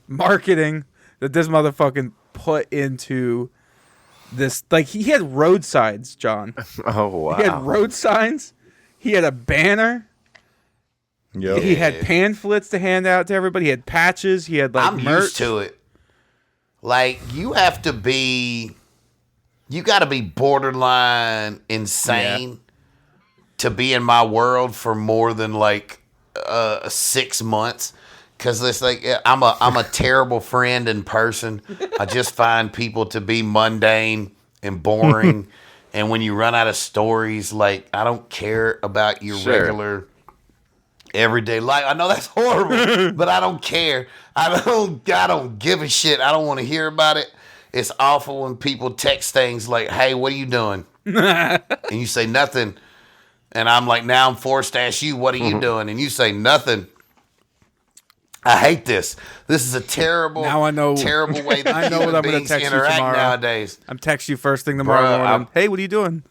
marketing that this motherfucking put into this, like, he had road signs, John. Oh wow. He had road signs. He had a banner. Yep. He had pamphlets to hand out to everybody. He had patches. He had like I'm merch. used to it. Like, you got to be borderline insane to be in my world for more than like 6 months. Cause it's like I'm a terrible friend in person. I just find people to be mundane and boring. And when you run out of stories, like, I don't care about your regular everyday life. I know that's horrible, but I don't care. I don't give a shit. I don't want to hear about it. It's awful when people text things like, "Hey, what are you doing?" And you say nothing. And I'm like, now I'm forced to ask you, what are you doing? And you say nothing. I hate this. This is a terrible, Now I know. terrible way that I know what I'm human gonna beings text you interact tomorrow. nowadays. I'm text you first thing tomorrow Bruh, morning. Hey, what are you doing?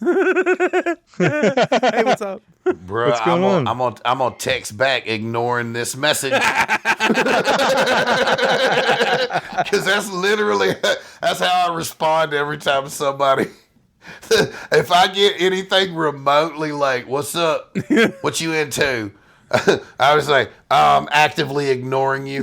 Hey, what's up? Bro, What's going on? I'm gonna text back ignoring this message. Because that's how I respond every time somebody. If I get anything remotely like, "What's up? What you into?" I was like, "I'm actively ignoring you."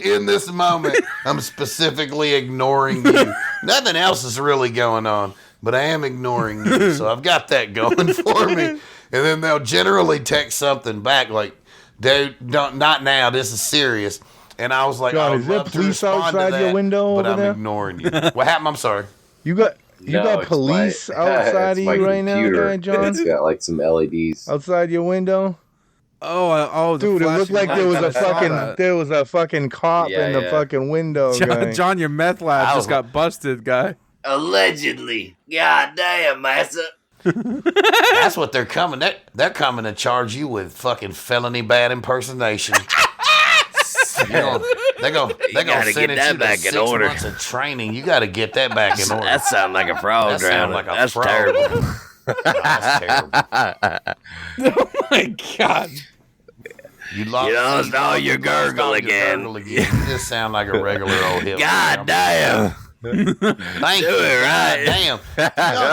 In this moment, I'm specifically ignoring you. Nothing else is really going on, but I am ignoring you. So I've got that going for me. And then they'll generally text something back like, "Dude, not now. This is serious." And I was like, John, "I is would there love to police respond to outside your that, window but over I'm there?" ignoring you." What happened? I'm sorry. You got No, it's police my- outside of it's my you right now, computer. guy John? It's got like some LEDs. Outside your window? Oh, the Dude, it looked flashing like there was lights. a I saw fucking that. cop Yeah, in the yeah. fucking window, guy. John, your meth lab just got busted, guy. Allegedly. God damn, massa. That's what they're coming. They're coming to charge you with fucking felony bad impersonation. They're gonna gotta send get that you back to in 6 order. months of training. You got to get that back in order. That sounds like a frog That sound drowning. like a That's frog. terrible. That's terrible. Oh my god. You lost, You lost all your lost gurgle all your again. gurgle again. You just sound like a regular old hillbilly. God damn. Thank Do you. it right. God damn.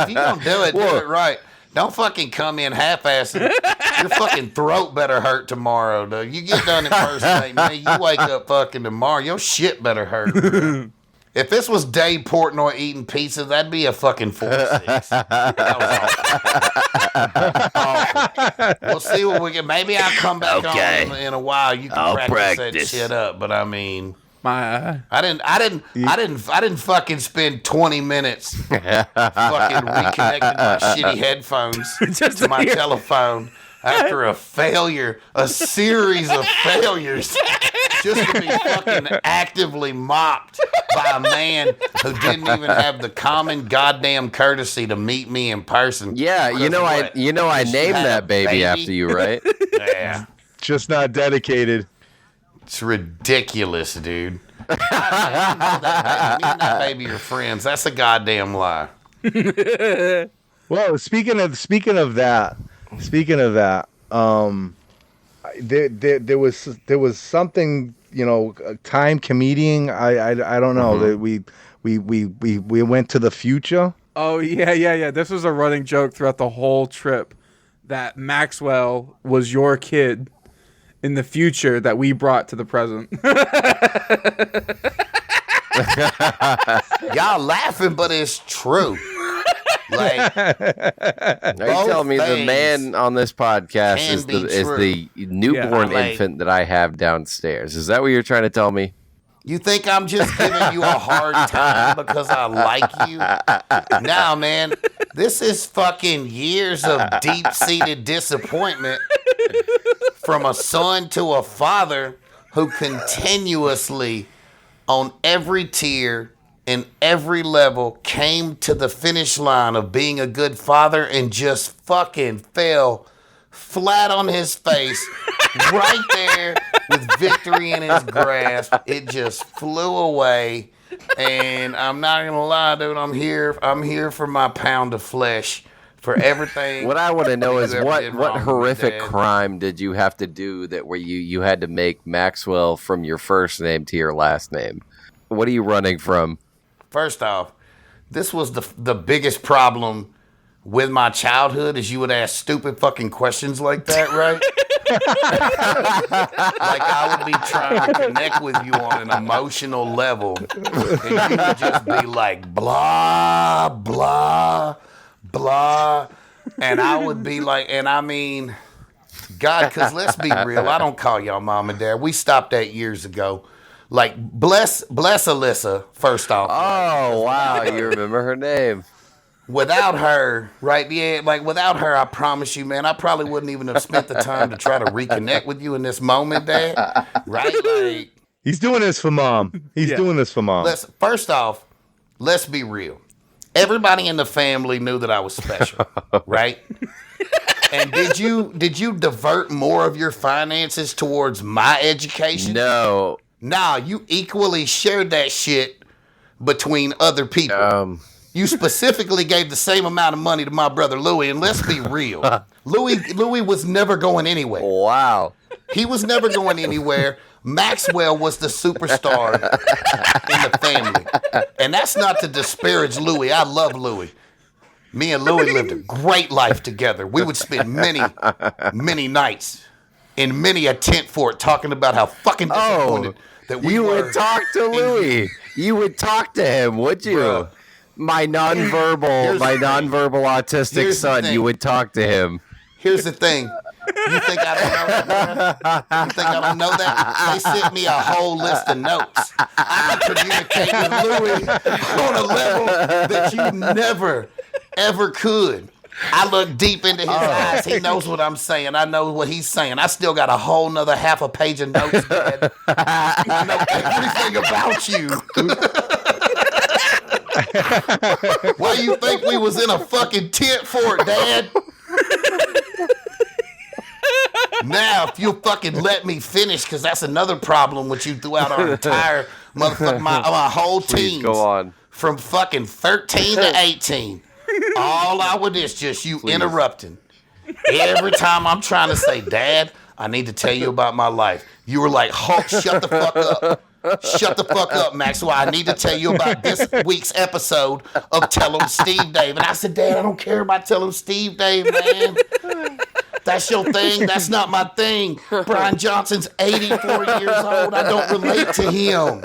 If you gonna do it right. Don't fucking come in half-assed. Your fucking throat better hurt tomorrow, dude. You get done impersonating me, you wake up fucking tomorrow, your shit better hurt. Bro. If this was Dave Portnoy eating pizza, that'd be a fucking 4-6. That was awful. We'll see what we get. Maybe I'll come back Okay. on in a while. You can I'll practice that practice. shit up. But I mean, My I didn't fucking spend 20 minutes fucking reconnecting my shitty headphones Just to my to hear- telephone after a series of failures, just to be fucking actively mocked by a man who didn't even have the common goddamn courtesy to meet me in person. Yeah, you know I named had that a baby baby? after you, right? Yeah. Just not dedicated. It's ridiculous, dude. Me and that baby are friends. That's a goddamn lie. Well, speaking of that, there was something, time comedian. I don't know that we went to the future. Oh yeah. This was a running joke throughout the whole trip. that Maxwell was your kid in the future that we brought to the present. Y'all laughing, but it's true. Like, Are you telling me the man on this podcast is the newborn like, infant that I have downstairs? Is that what you're trying to tell me? you think I'm just giving you a hard time because I like you? Nah, man. This is fucking years of deep-seated disappointment from a son to a father who continuously, on every tier and every level, came to the finish line of being a good father and just fucking fell flat on his face right there with victory in his grasp. It just flew away. And I'm not gonna lie, dude, I'm here for my pound of flesh, for everything. What I want to know is you ever what did wrong with horrific Dad. crime did you have to do that where you had to make Maxwell from your first name to your last name? What are you running from? First off, this was the biggest problem with my childhood is you would ask stupid fucking questions like that, right? Like I would be trying to connect with you on an emotional level, and you would just be like, blah, blah, blah. And I would be like, and I mean, God, because let's be real, I don't call y'all mom and dad. We stopped that years ago. Like, bless Alyssa, first off. Oh, wow, you remember her name. Without her, right? Yeah, like without her, I promise you, man, I probably wouldn't even have spent the time to try to reconnect with you in this moment, Dad. Right? Like, He's doing this for mom. He's doing this for mom. first off, let's be real. Everybody in the family knew that I was special, right? And did you divert more of your finances towards my education? No. Nah, you equally shared that shit between other people. You specifically gave the same amount of money to my brother Louie, and let's be real. Louie was never going anywhere. Wow. He was never going anywhere. Maxwell was the superstar in the family. And that's not to disparage Louie. I love Louie. Me and Louie lived a great life together. We would spend many nights in many a tent fort talking about how fucking disappointed that we You were. would talk to Louie. You would talk to him, would you? Bruh. My nonverbal autistic Here's the son, thing. you would talk to him. Here's the thing. You think I don't know that? You think I don't know that? They sent me a whole list of notes. I can communicate with Louie on a level that you never, ever could. I look deep into his eyes. He knows what I'm saying. I know what he's saying. I still got a whole nother half a page of notes, Dad. I know everything about you. Why you think we was in a fucking tent fort, Dad? Now, if you'll fucking let me finish, because that's another problem with you throughout our entire motherfucking my whole teens. Go on. From fucking 13 to 18. All I would is just you interrupting. Every time I'm trying to say, Dad, I need to tell you about my life. You were like, Hulk, shut the fuck up. Shut the fuck up, Maxwell. I need to tell you about this week's episode of Tell 'em Steve Dave. And I said, Dad, I don't care about Tell 'em Steve Dave, man. That's your thing. That's not my thing. Brian Johnson's 84 years old. I don't relate to him.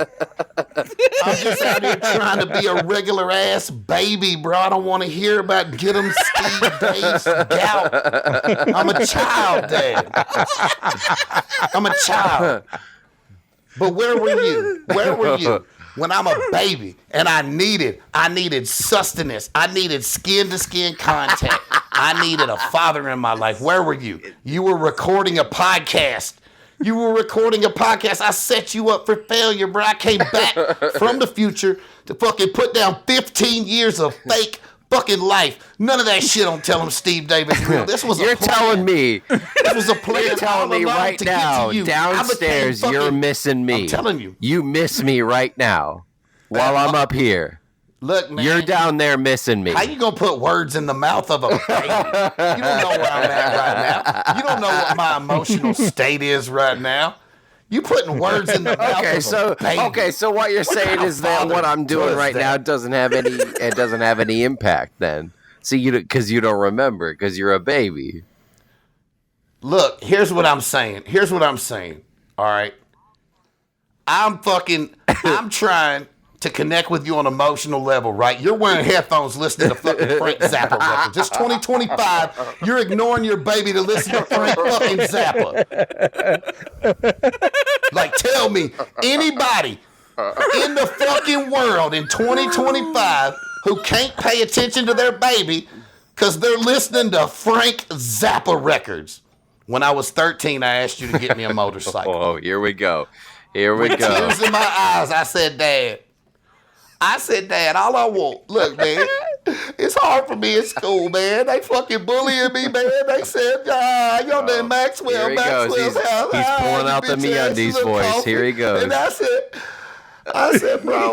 I'm just out here trying to be a regular ass baby, bro. I don't want to hear about Get 'em Steve Dave's gout. I'm a child, Dad. I'm a child. But where were you? Where were you when I'm a baby and I needed sustenance. I needed skin to skin contact. I needed a father in my life. Where were you? You were recording a podcast. I set you up for failure, bro. I came back from the future to fucking put down 15 years of fake fucking life. None of that shit on Tell 'em Steve Davis real. This was You're telling me. This was a plan. You're telling me right now, downstairs, you're missing me. I'm telling you. You miss me right now while I'm up here. Look, man. You're down there missing me. How you gonna put words in the mouth of a baby? You don't know where I'm at right now. You don't know what my emotional state is right now. You putting words in the mouth of a baby. So what you're saying is that what I'm doing right now doesn't have any impact then. See, because you don't remember because you're a baby. Look, here's what I'm saying. All right. I'm trying to connect with you on an emotional level, right? You're wearing headphones listening to fucking Frank Zappa records. It's 2025. You're ignoring your baby to listen to Frank fucking Zappa. Like, tell me, anybody in the fucking world in 2025 who can't pay attention to their baby because they're listening to Frank Zappa records. When I was 13, I asked you to get me a motorcycle. Oh, here we go. With tears in my eyes, I said, Dad, all I want, look, man, it's hard for me in school, man. They fucking bullying me, man. They said, your name Maxwell. Here he goes. He's pulling out the MeUndies voice. Here he goes. And I said, bro,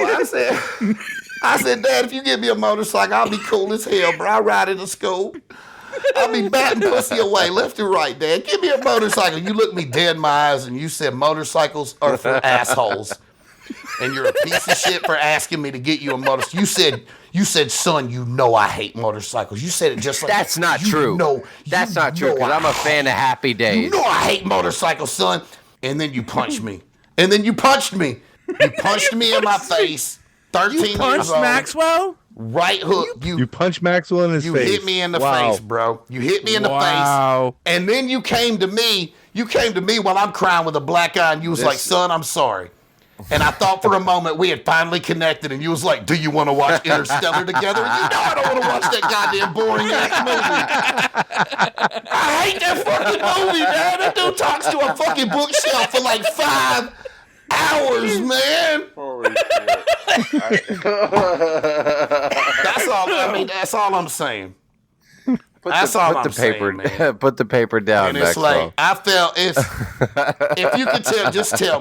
I said, Dad, if you give me a motorcycle, I'll be cool as hell, bro. I'll ride it to school. I'll be batting pussy away left and right, Dad. Give me a motorcycle. You looked me dead in my eyes and you said motorcycles are for assholes. And you're a piece of shit for asking me to get you a motorcycle. You said, son, you know I hate motorcycles. You said it just like that's not true. That's not true because I'm a fan of Happy Days. You know I hate motorcycles, son. And then you punched me. You punched me in my face. 13 You years punched old. Maxwell? Right hook. You punched Maxwell in his face. You hit me in the face, bro. You hit me in the face. And then you came to me while I'm crying with a black eye, and you was like, son, I'm sorry. And I thought for a moment we had finally connected, and you was like, do you want to watch Interstellar together? And you know I don't want to watch that goddamn boring ass movie. I hate that fucking movie, man. That dude talks to a fucking bookshelf for like 5 hours, man. Holy shit. That's all I'm saying. Put the paper down, and it's Maxwell. like, I felt if you could tell, just tell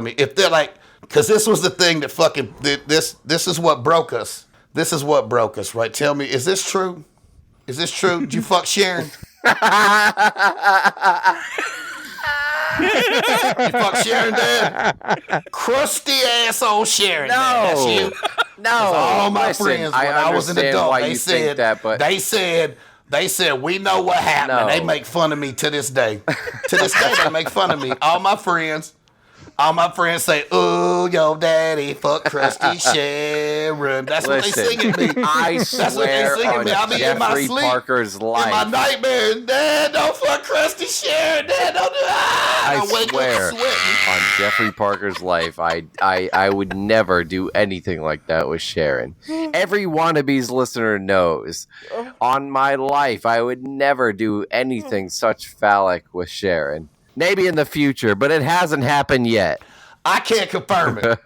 me. If they're like, because this was the thing that fucking, this is what broke us. This is what broke us, right? Tell me, is this true? Did you fuck Sharon? You fuck Sharon, Dad? Crusty asshole Sharon, Dad. That's you. No, all my friends when I was an adult, why you think that, but they said we know what happened. No. They make fun of me to this day. To this day, they make fun of me. All my friends say, "Ooh, your daddy fuck Krusty Sharon." That's what they sing at me. I That's what they swear sing at on me. I be in my Jeffrey sleep, Parker's life. in my nightmares. Dad, don't fuck Krusty Sharon. Dad, don't do that. I wake swear up sweating. on Jeffrey Parker's life, I would never do anything like that with Sharon. Every Wannabeez listener knows. On my life, I would never do anything such phallic with Sharon. Maybe in the future, but it hasn't happened yet. I can't confirm it.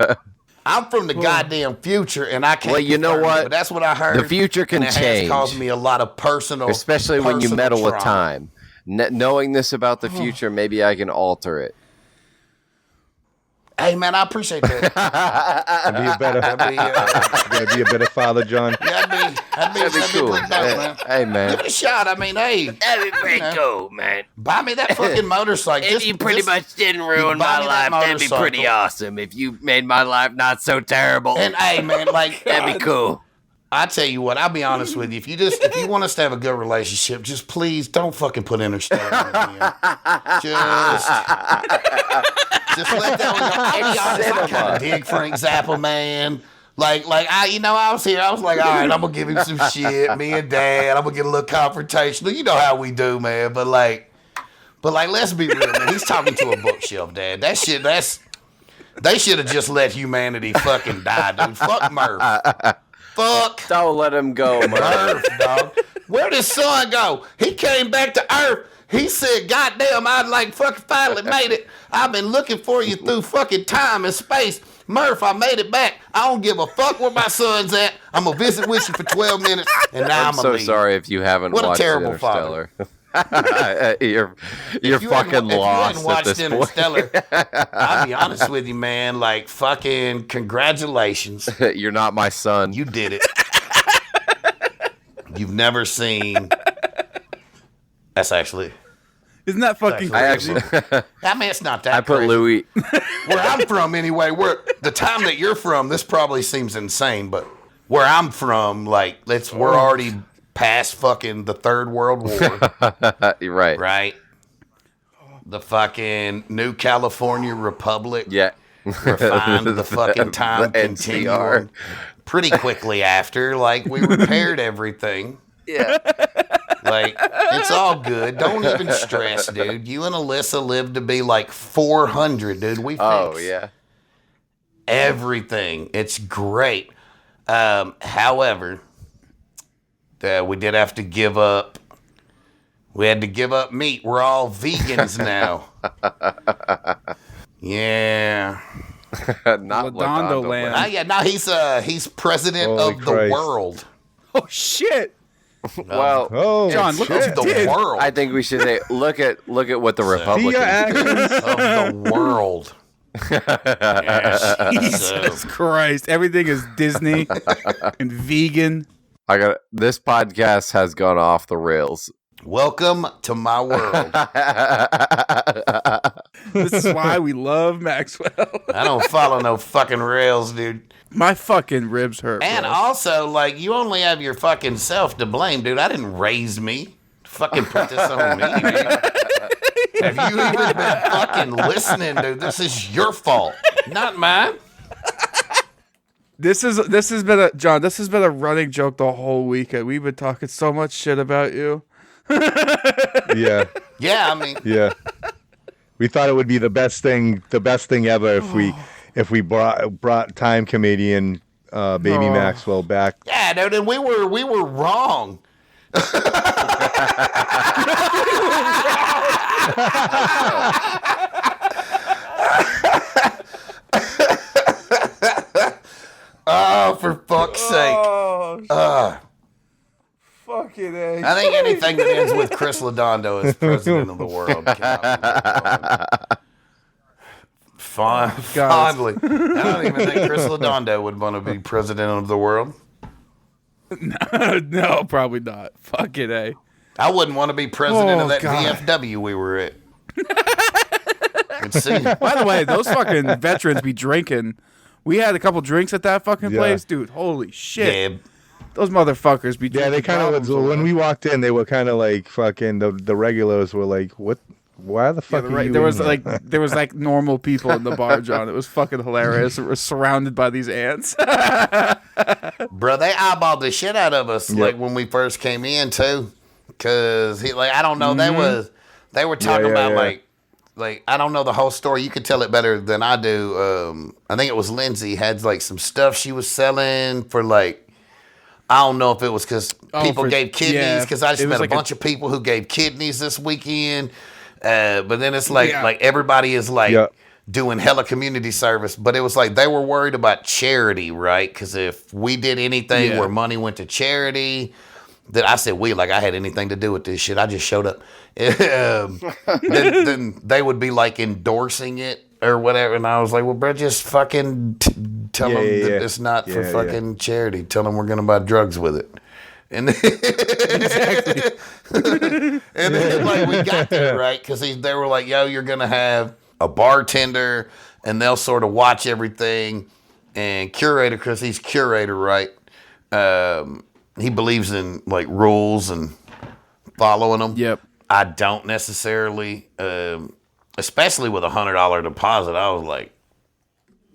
I'm from the goddamn future, and I can't. Well, you know confirm what? It, but that's what I heard. The future can and it change. Has caused me a lot of personal, especially when you meddle trauma. with time. Knowing this about the future, maybe I can alter it. Hey, man, I appreciate that. Gotta be a better father, John. That'd be cool. pretty dope, man. Hey, man. Give it a shot. I mean, hey. That'd be pretty cool, man. Buy me that fucking motorcycle. If you pretty much didn't ruin my life, that'd be pretty awesome. If you made my life not so terrible. And hey, man, like that'd be cool. I tell you what, I'll be honest with you. If you want us to have a good relationship, just please don't fucking put Interstellar in here. Just let that one go. I'll be honest, I kind of dig Frank Zappa, man. I was here. I was like, all right, I'm gonna give him some shit. Me and Dad, I'm gonna get a little confrontational. You know how we do, man. But let's be real, man. He's talking to a bookshelf, Dad. They should have just let humanity fucking die, dude. Fuck Murph. Fuck. Don't let him go, Murph, dog. Where did son go? He came back to Earth. He said, goddamn, I fucking finally made it. I've been looking for you through fucking time and space. Murph, I made it back. I don't give a fuck where my son's at. I'm going to visit with you for 12 minutes, and now I'm going to leave. So sorry if you haven't watched terrible Interstellar. You're fucking lost at this Interstellar, point. I'll be honest with you, man. Fucking congratulations. You're not my son. You did it. You've never seen. That's actually. Isn't that fucking crazy? I mean, it's not that I put crazy. Louis. Where I'm from, anyway, the time that you're from, this probably seems insane, but where I'm from, we're already past fucking the Third World War. Right. Right? The fucking New California Republic. Yeah. Refined the fucking time The continuum. Pretty quickly after, like, we repaired everything. Yeah. Like, it's all good. Don't even stress, dude. You and Alyssa lived to be like 400, dude. We fixed everything. It's great. However, we did have to give up. We had to give up meat. We're all vegans now. Yeah. Not Ladondo Ladondo land. Yeah, no, he's president Holy of Christ. the world. Oh shit! Well, Oh, John, look shit. at Of the world. I think we should say, look at what the See your Republicans do. actions. Of the world. Jesus Christ! Everything is Disney and vegan. This podcast has gone off the rails. Welcome to my world. This is why we love Maxwell. I don't follow no fucking rails, dude. My fucking ribs hurt. And bro. also, like, you only have your fucking self to blame, dude. I didn't raise me. Fucking put this on me, dude. Have you even been fucking listening, dude? This is your fault, not mine. This has been a running joke the whole weekend. We've been talking so much shit about you. Yeah, Yeah, I mean, yeah. We thought it would be the best thing ever if we brought time comedian baby Maxwell back. yeah, dude, and we were wrong. Oh, for fuck's sake. Oh, fucking A. I think anything that ends with Chris Ladondo is president of the world. Fondly. I don't even think Chris Ladondo would want to be president of the world. No, probably not. Fucking A. I wouldn't want to be president of that God. VFW we were at. Let's see. By the way, those fucking veterans be drinking. We had a couple drinks at that fucking place, dude. Holy shit. Yeah. Those motherfuckers be drinking. Yeah, they kind of bottles when away. we walked in, they were kind of like fucking the regulars were like, "What? Why the fuck are you?" There in was here?" there was like normal people in the bar, John. It was fucking hilarious. We're surrounded by these ants. Bro, they eyeballed the shit out of us like when we first came in too. Cause I don't know, they were talking about like I don't know the whole story. You could tell it better than I do. I think it was Lindsay had like some stuff she was selling for like, I don't know if it was because people gave kidneys, because I just met a bunch of people who gave kidneys this weekend. But then it's like everybody is like doing hella community service. But it was like they were worried about charity, right? Because if we did anything where money went to charity, that I said like I had anything to do with this shit. I just showed up. Then they would be like endorsing it or whatever. And I was like, well, bro, just fucking tell them that it's not for fucking charity. Tell them we're going to buy drugs with it. And then, and then like we got there, right? Because they were like, yo, you're going to have a bartender and they'll sort of watch everything. And Curator, because he's Curator, right? He believes in like rules and following them. Yep. I don't necessarily, especially with $100 deposit. I was like,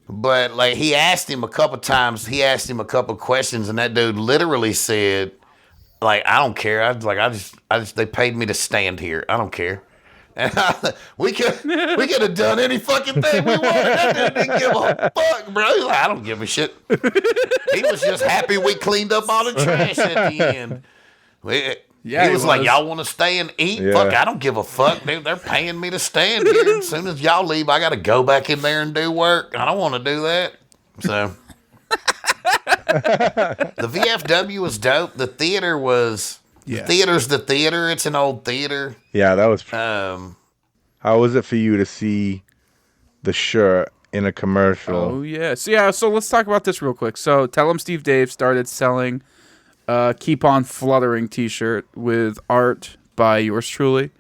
but like he asked him a couple times. He asked him a couple questions, and that dude literally said, "Like I don't care. I just they paid me to stand here. I don't care." And we could have done any fucking thing we wanted. That dude didn't give a fuck, bro. He's like, I don't give a shit. He was just happy we cleaned up all the trash at the end. He was like, y'all want to stay and eat? Yeah. Fuck, I don't give a fuck, dude. They're paying me to stand here. As soon as y'all leave, I got to go back in there and do work. I don't want to do that. So the VFW was dope. The theater was... The theater's the theater. It's an old theater. Yeah, that was. How was it for you to see the shirt in a commercial? Oh yeah. So let's talk about this real quick. So Tell 'em Steve Dave started selling Keep On Fluttering t-shirt with art by yours truly.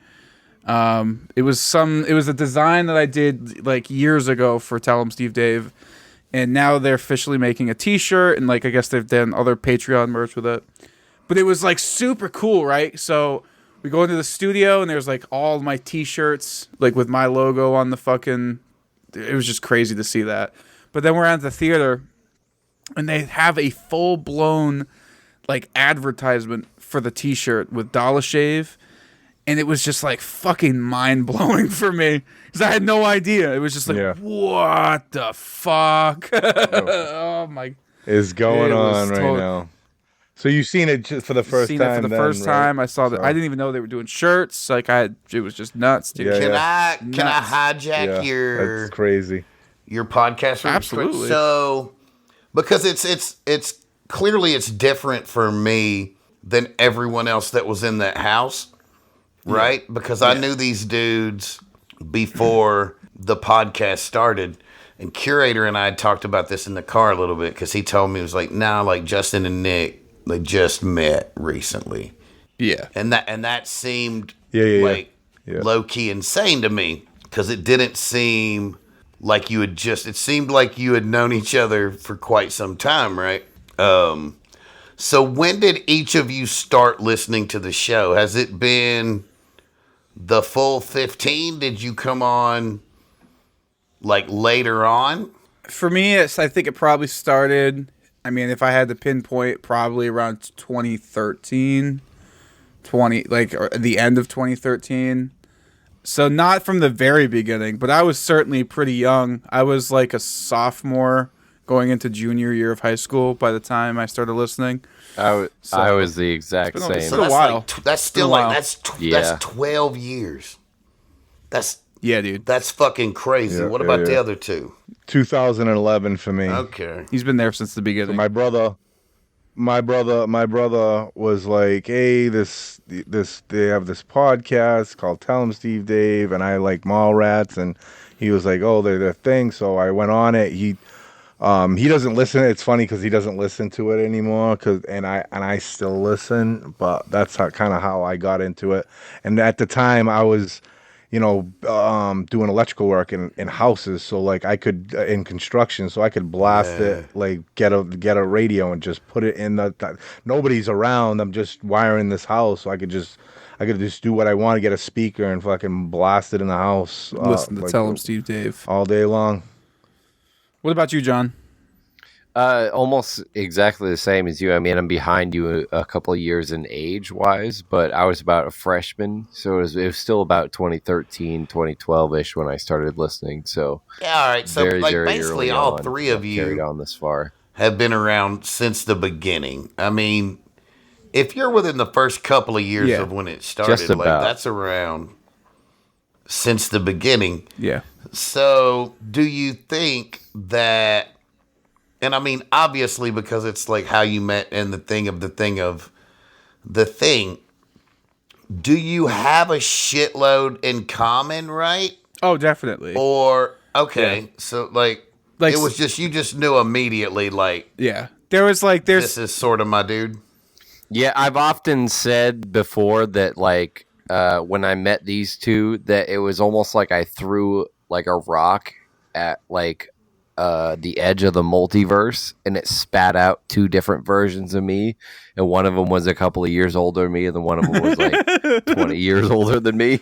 It was a design that I did like years ago for Tell 'em Steve Dave, and now they're officially making a t-shirt, and like I guess they've done other Patreon merch with it. But it was like super cool, right? So we go into the studio and there's like all my t-shirts like with my logo on the fucking. It was just crazy to see that. But then we're at the theater and they have a full-blown like advertisement for the t-shirt with Dollar Shave, and it was just like fucking mind-blowing for me because I had no idea. It was just like, what the fuck? Oh my, is going on right now. So you've seen it just for the first time. It for the first time. I saw that. I didn't even know they were doing shirts. Like it was just nuts, dude. Can I hijack your? That's crazy. Your podcast. Absolutely. So, because it's clearly it's different for me than everyone else that was in that house, right? Because I knew these dudes before the podcast started. And Curator and I had talked about this in the car a little bit because he told me, it was like, nah, like Justin and Nick, they just met recently. Yeah. And that seemed low key insane to me because it didn't seem like you had it seemed like you had known each other for quite some time, right? So when did each of you start listening to the show? Has it been the full 15? Did you come on like later on? For me, I think it probably started, I mean, if I had to pinpoint, probably around 2013, or the end of 2013. So not from the very beginning, but I was certainly pretty young. I was like a sophomore going into junior year of high school by the time I started listening. I was the exact same. It's been a while. That's still like that's 12 years. Dude. That's fucking crazy. Yeah, what about the other two? 2011 for me. Okay. He's been there since the beginning. So my brother was like, hey, this they have this podcast called Tell 'em Steve Dave, and I like Mallrats, and he was like, oh, they're their thing. So I went on it. He doesn't listen. It's funny because he doesn't listen to it anymore. And I still listen, but that's kind of how I got into it. And at the time, I was, doing electrical work in houses. So like I could in construction, so I could blast it, like get a radio and just put it in nobody's around. I'm just wiring this house, so I could just do what I want, to get a speaker and fucking blast it in the house. Listen to Tell 'em Steve Dave all day long. What about you, John? Almost exactly the same as you. I mean, I'm behind you a couple of years in age-wise, but I was about a freshman, so it was still about 2013, 2012-ish when I started listening. So yeah, all right. So very basically, all three of you carried on this far have been around since the beginning. I mean, if you're within the first couple of years of when it started, like that's around since the beginning. Yeah. So, do you think that, and I mean, obviously, because it's like how you met and the thing, do you have a shitload in common, right? Oh, definitely. Or, so like it was just, you just knew immediately, like, this is sort of my dude. Yeah, I've often said before that, like, when I met these two, that it was almost like I threw like a rock at like the edge of the multiverse, and it spat out two different versions of me, and one of them was a couple of years older than me, and then one of them was like 20 years older than me.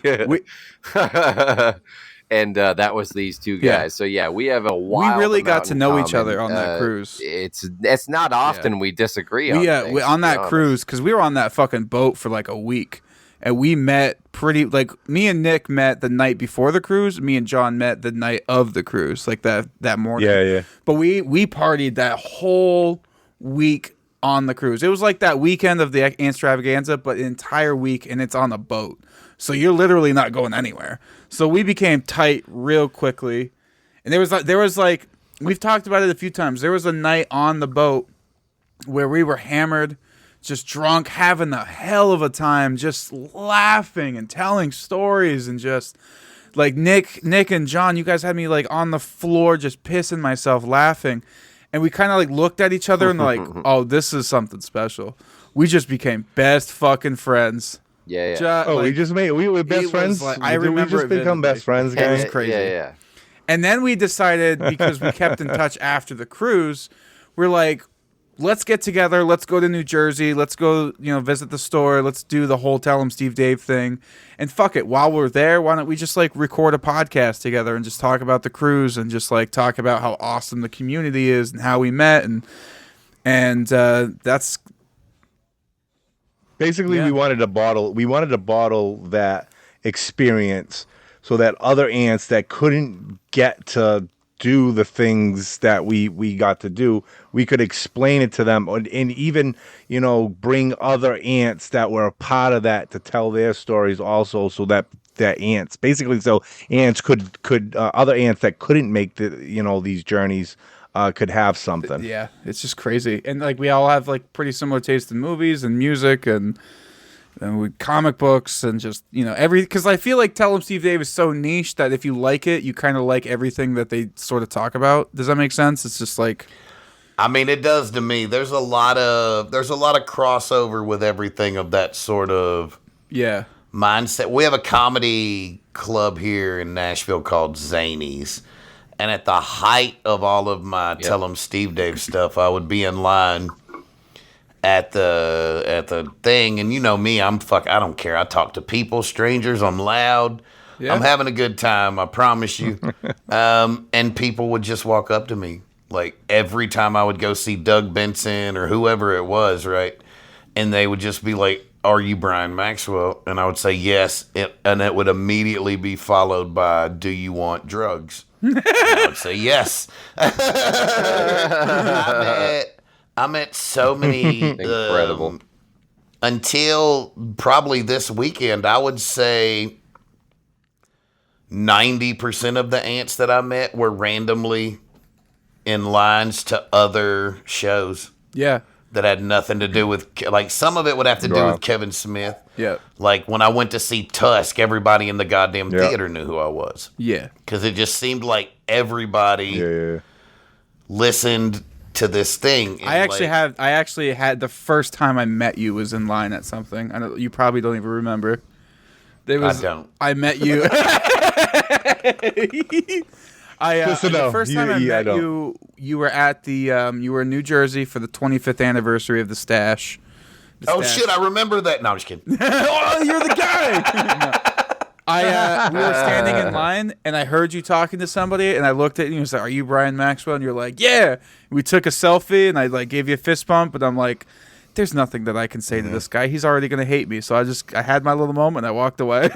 And that was these two guys. Yeah. So yeah, we have a wild. We really got to know each other on that cruise. It's not often we disagree on things, on that cruise, because we were on that fucking boat for like a week. And we met me and Nick met the night before the cruise. Me and John met the night of the cruise, like that morning. Yeah. But we partied that whole week on the cruise. It was like that weekend of the Antsreavaganza, but an entire week, and it's on a boat. So you're literally not going anywhere. So we became tight real quickly. And there was like, we've talked about it a few times. There was a night on the boat where we were hammered, just drunk, having a hell of a time, just laughing and telling stories, and just like Nick and John, you guys had me like on the floor just pissing myself laughing. And we kind of like looked at each other and like, oh, this is something special. We just became best fucking friends. Yeah. We were best friends. Like, I remember we just become best friends, guys. It was crazy. Yeah. And then we decided, because we kept in touch after the cruise, we're like, let's get together. Let's go to New Jersey. Let's go, visit the store. Let's do the whole Tell 'em Steve Dave thing. And fuck it. While we're there, why don't we just like record a podcast together and just talk about the cruise and just like talk about how awesome the community is and how we met and that's basically we wanted to bottle that experience so that other ants that couldn't get to do the things that we got to do, we could explain it to them, and even bring other ants that were a part of that to tell their stories also, so that ants basically, so ants could other ants that couldn't make these journeys could have something. Yeah, it's just crazy. And like we all have like pretty similar taste in movies and music and with comic books and just because I feel like Tell 'em Steve Dave is so niche that if you like it, you kind of like everything that they sort of talk about. Does that make sense? It's just like, I mean, it does to me. There's a lot of crossover with everything of that sort of mindset. We have a comedy club here in Nashville called Zanies, and at the height of all of my Tell 'em Steve Dave stuff, I would be in line at the thing, and me, I don't care. I talk to people, strangers, I'm loud. Yeah. I'm having a good time, I promise you. And people would just walk up to me. Like every time I would go see Doug Benson or whoever it was, right? And they would just be like, "Are you Brian Maxwell?" And I would say yes, and it would immediately be followed by, "Do you want drugs?" And I would say yes. I met so many incredible. Until probably this weekend, I would say 90% of the ants that I met were randomly in lines to other shows. Yeah. That had nothing to do with, like, some of it would have to do with Kevin Smith. Yeah. Like, when I went to see Tusk, everybody in the goddamn theater knew who I was. Yeah. Because it just seemed like everybody listened to this thing. I actually had the first time I met you was in line at something. I know you probably don't even remember. I don't. I met you. The first time I met you, you were at the you were in New Jersey for the 25th anniversary of the Stash. Shit, I remember that. No, I'm just kidding. Oh, you're the guy. We were standing in line, and I heard you talking to somebody, and I looked at you and was like, "Are you Brian Maxwell?" And you're like, "Yeah." We took a selfie, and I like gave you a fist bump, but I'm like, "There's nothing that I can say to this guy. He's already gonna hate me." So I had my little moment. I walked away.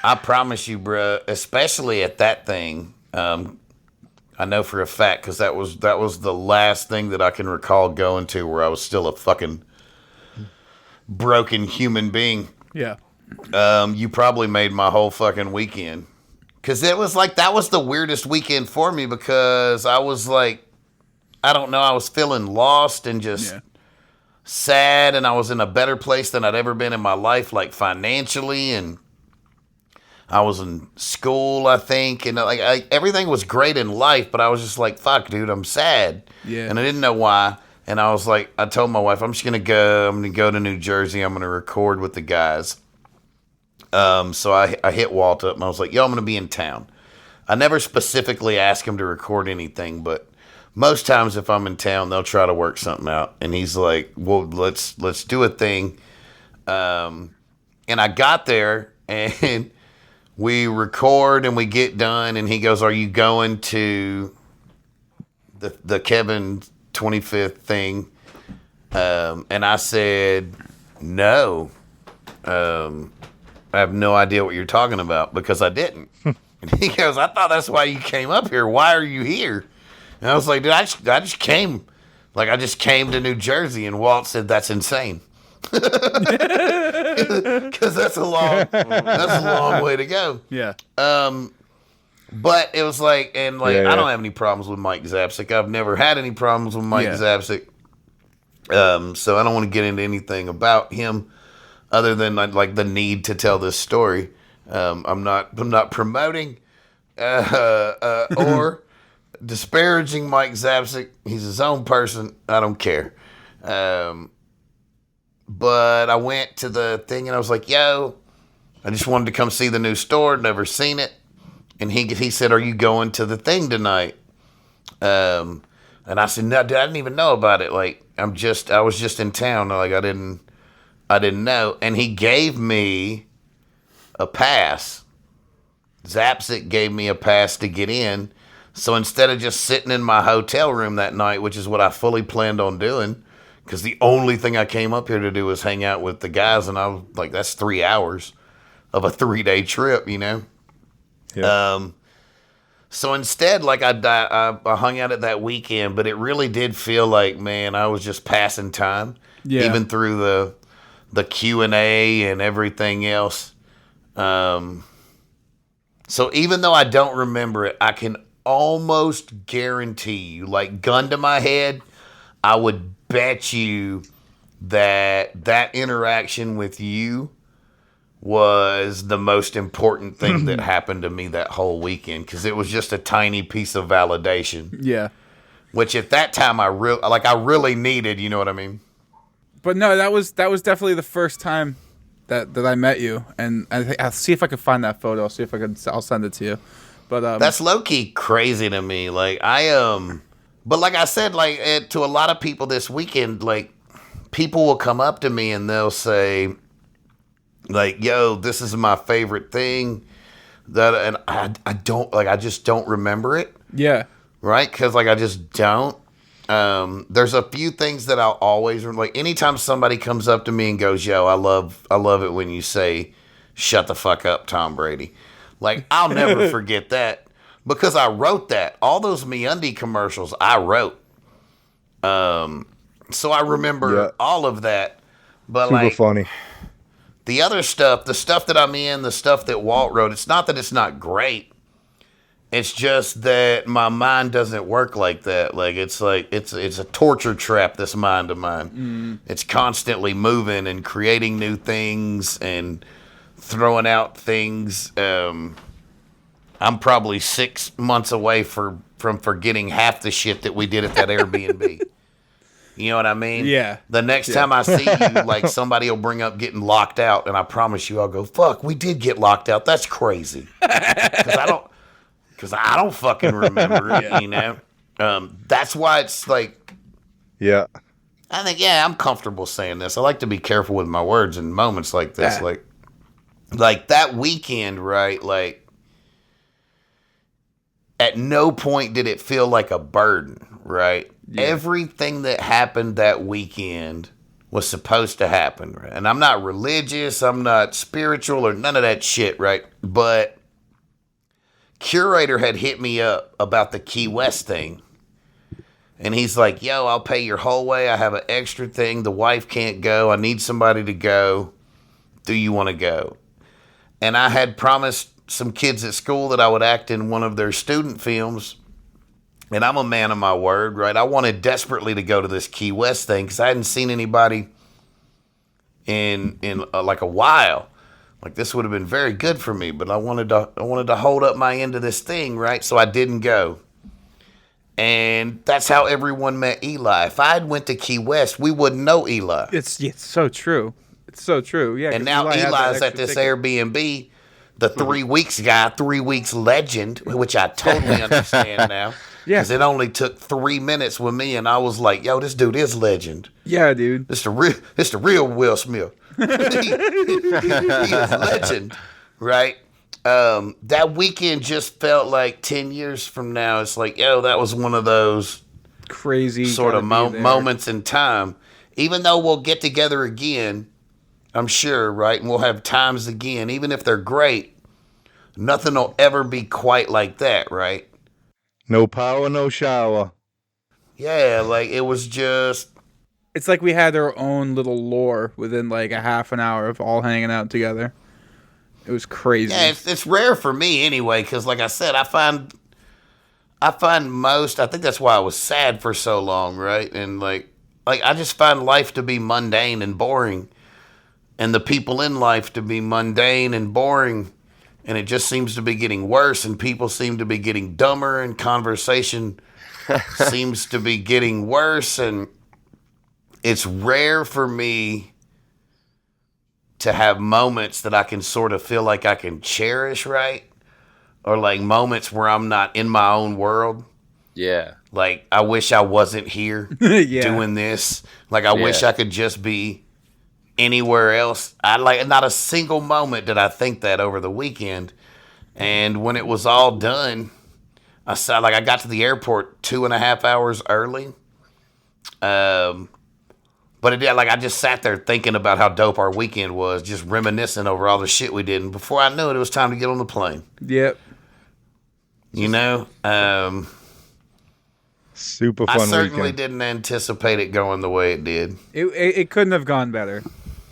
I promise you, bro. Especially at that thing, I know for a fact because that was the last thing that I can recall going to where I was still a fucking broken human being. Yeah. You probably made my whole fucking weekend. Because it was like, that was the weirdest weekend for me because I was like, I don't know, I was feeling lost and just sad, and I was in a better place than I'd ever been in my life, like financially, and I was in school, I think, and everything was great in life, but I was just like, fuck, dude, I'm sad. Yeah. And I didn't know why. And I was like, I told my wife, I'm going to go to New Jersey. I'm going to record with the guys. So I hit Walt up and I was like, yo, I'm going to be in town. I never specifically ask him to record anything, but most times if I'm in town, they'll try to work something out. And he's like, well, let's do a thing. And I got there and we record and we get done. And he goes, are you going to the Kevin 25th thing? And I said, no. I have no idea what you're talking about because I didn't. And he goes, I thought that's why you came up here. Why are you here? And I was like, dude, I just came. Like, I just came to New Jersey. And Walt said, that's insane. Because that's a long way to go. Yeah. But it was like, I don't have any problems with Mike Zapsik. I've never had any problems with Mike Zapsik. So I don't want to get into anything about him other than like the need to tell this story. I'm not promoting or disparaging Mike Zapsik. He's his own person. I don't care. But I went to the thing and I was like, yo, I just wanted to come see the new store. Never seen it. And he said, are you going to the thing tonight? And I said, no, dude, I didn't even know about it. Like, I was just in town. Like, I didn't know. And he gave me a pass. Zapsic gave me a pass to get in. So instead of just sitting in my hotel room that night, which is what I fully planned on doing, because the only thing I came up here to do was hang out with the guys, and I was like, that's 3 hours of a 3-day trip, you know? Yeah. So instead, like I hung out at that weekend, but it really did feel like, man, I was just passing time, even through the Q&A and everything else. So even though I don't remember it, I can almost guarantee you, like gun to my head, I would bet you that interaction with you was the most important thing that happened to me that whole weekend, because it was just a tiny piece of validation. Yeah. Which at that time I really needed, you know what I mean? But no, that was definitely the first time that I met you, and I'll see if I can find that photo. I'll send it to you. But that's low key crazy to me. Like but like I said, like to a lot of people this weekend, like people will come up to me and they'll say, like, yo, this is my favorite thing. And I just don't remember it. Yeah. Right? Because like I just don't. There's a few things that I'll always like. Anytime somebody comes up to me and goes, "Yo, I love it when you say, shut the fuck up, Tom Brady." Like, I'll never forget that, because I wrote that. All those MeUndies commercials I wrote. So I remember all of that. But super like, funny. the other stuff, the stuff that I'm in, the stuff that Walt wrote, it's not that it's not great. It's just that my mind doesn't work like that. Like, it's a torture trap, this mind of mine. It's constantly moving and creating new things and throwing out things. I'm probably 6 months away from forgetting half the shit that we did at that Airbnb. You know what I mean? Yeah. The next time I see you, like, somebody will bring up getting locked out, and I promise you, I'll go, fuck, we did get locked out. That's crazy. Because I don't fucking remember it, you know? That's why it's like... Yeah. I think, I'm comfortable saying this. I like to be careful with my words in moments like this. Like that weekend, right? Like, at no point did it feel like a burden, right? Yeah. Everything that happened that weekend was supposed to happen, right? And I'm not religious, I'm not spiritual or none of that shit, right? But Curator had hit me up about the Key West thing. And he's like, yo, I'll pay your whole way. I have an extra thing. The wife can't go. I need somebody to go. Do you want to go? And I had promised some kids at school that I would act in one of their student films. And I'm a man of my word, right? I wanted desperately to go to this Key West thing because I hadn't seen anybody in like a while. Like, this would have been very good for me, but I wanted to hold up my end of this thing, right? So I didn't go. And that's how everyone met Eli. If I had went to Key West, we wouldn't know Eli. It's so true. It's so true. Yeah. And now Eli's at this Airbnb, the 3 weeks guy, 3 weeks legend, which I totally understand now. Yeah. Because it only took 3 minutes with me, and I was like, yo, this dude is legend. Yeah, dude. It's the real Will Smith. he is legend, right? That weekend just felt like 10 years from now. It's like, yo, that was one of those crazy sort of moments in time. Even though we'll get together again, I'm sure, right? And we'll have times again, even if they're great, nothing will ever be quite like that, right? No power, no shower. Yeah, like it was just... It's like we had our own little lore within like a half an hour of all hanging out together. It was crazy. Yeah, it's rare for me anyway, because like I said, I find most... I think that's why I was sad for so long, right? And like I just find life to be mundane and boring, and the people in life to be mundane and boring. And it just seems to be getting worse, and people seem to be getting dumber, and conversation seems to be getting worse. And it's rare for me to have moments that I can sort of feel like I can cherish, right? Or like moments where I'm not in my own world. Yeah. Like, I wish I wasn't here doing this. Like, I wish I could just be anywhere else. Not a single moment did I think that over the weekend. And when it was all done, I got to the airport 2.5 hours early. But I just sat there thinking about how dope our weekend was, just reminiscing over all the shit we did. And before I knew it, it was time to get on the plane. Yep. You know, super fun I certainly weekend. didn't anticipate it going the way it did. It couldn't have gone better.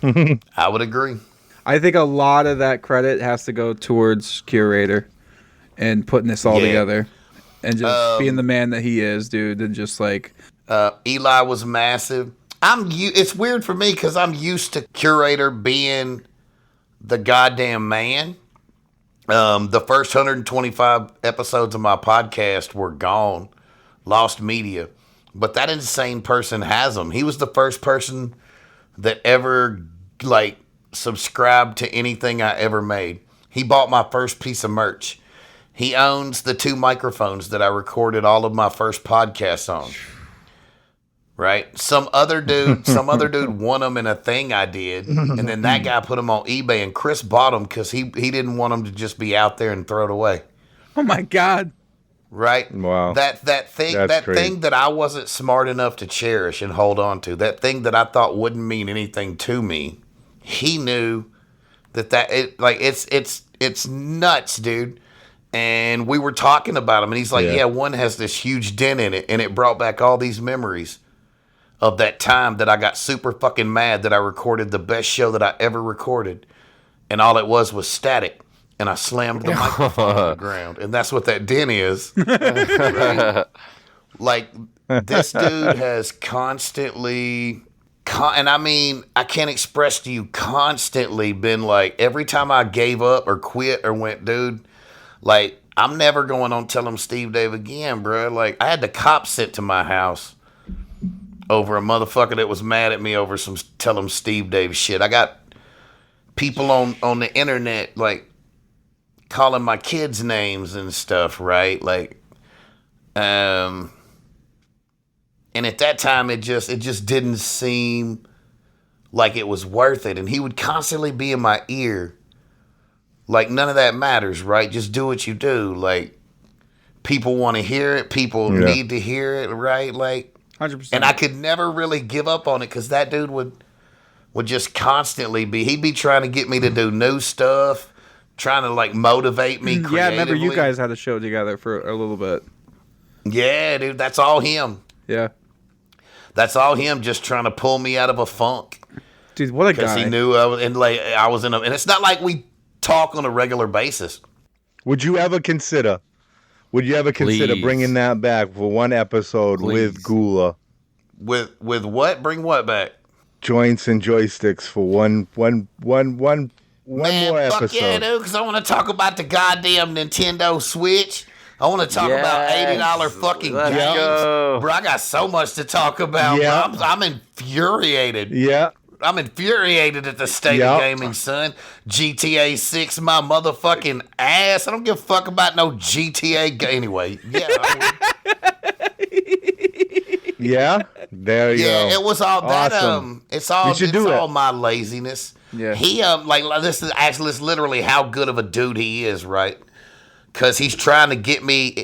I would agree. I think a lot of that credit has to go towards Curator and putting this all together and just being the man that he is, dude. And just like Eli was massive. It's weird for me because I'm used to Curator being the goddamn man. The first 125 episodes of my podcast were gone, lost media. But that insane person has them. He was the first person that ever subscribed to anything I ever made. He bought my first piece of merch. He owns the 2 microphones that I recorded all of my first podcasts on. Right? Some other dude won them in a thing I did, and then that guy put them on eBay, and Chris bought them because he didn't want them to just be out there and throw it away. oh my God. Right? Wow. That thing that I wasn't smart enough to cherish and hold on to, that thing that I thought wouldn't mean anything to me, he knew it's nuts, dude. And we were talking about him, and he's like, yeah, one has this huge dent in it, and it brought back all these memories of that time that I got super fucking mad that I recorded the best show that I ever recorded, and all it was static, and I slammed the microphone on the ground, and that's what that dent is. Right? Like, this dude has constantly... and I mean, I can't express to you, constantly been like, every time I gave up or quit or went, dude, like, I'm never going on Tell 'em Steve Dave again, bro. Like, I had the cops sent to my house over a motherfucker that was mad at me over some Tell 'em Steve Dave shit. I got people on the internet, like, calling my kids names and stuff, right? Like, and at that time, it just didn't seem like it was worth it. And he would constantly be in my ear. Like, none of that matters, right? Just do what you do. Like, people want to hear it. People need to hear it, right? Like, 100%. And I could never really give up on it because that dude would just constantly he'd be trying to get me to do new stuff, trying to, like, motivate me creatively. Yeah, I remember you guys had a show together for a little bit. Yeah, dude, that's all him. Yeah. That's all him, just trying to pull me out of a funk. Dude, what a guy. Because he knew I was in and it's not like we talk on a regular basis. Would you ever consider bringing that back for one episode with Gula? With what? Bring what back? Joints and joysticks for one more episode. Fuck yeah, dude, because I want to talk about the goddamn Nintendo Switch. I want to talk about $80 fucking games. Go. Bro, I got so much to talk about. Yeah. Bro. I'm infuriated. Yeah. I'm infuriated at the state of gaming, son. GTA 6, my motherfucking ass. I don't give a fuck about no GTA anyway. Yeah. Yeah. There you go. Yeah, it was all Awesome. that. It's all it. my laziness. Yeah. He this is literally how good of a dude he is, right? Because he's trying to get me.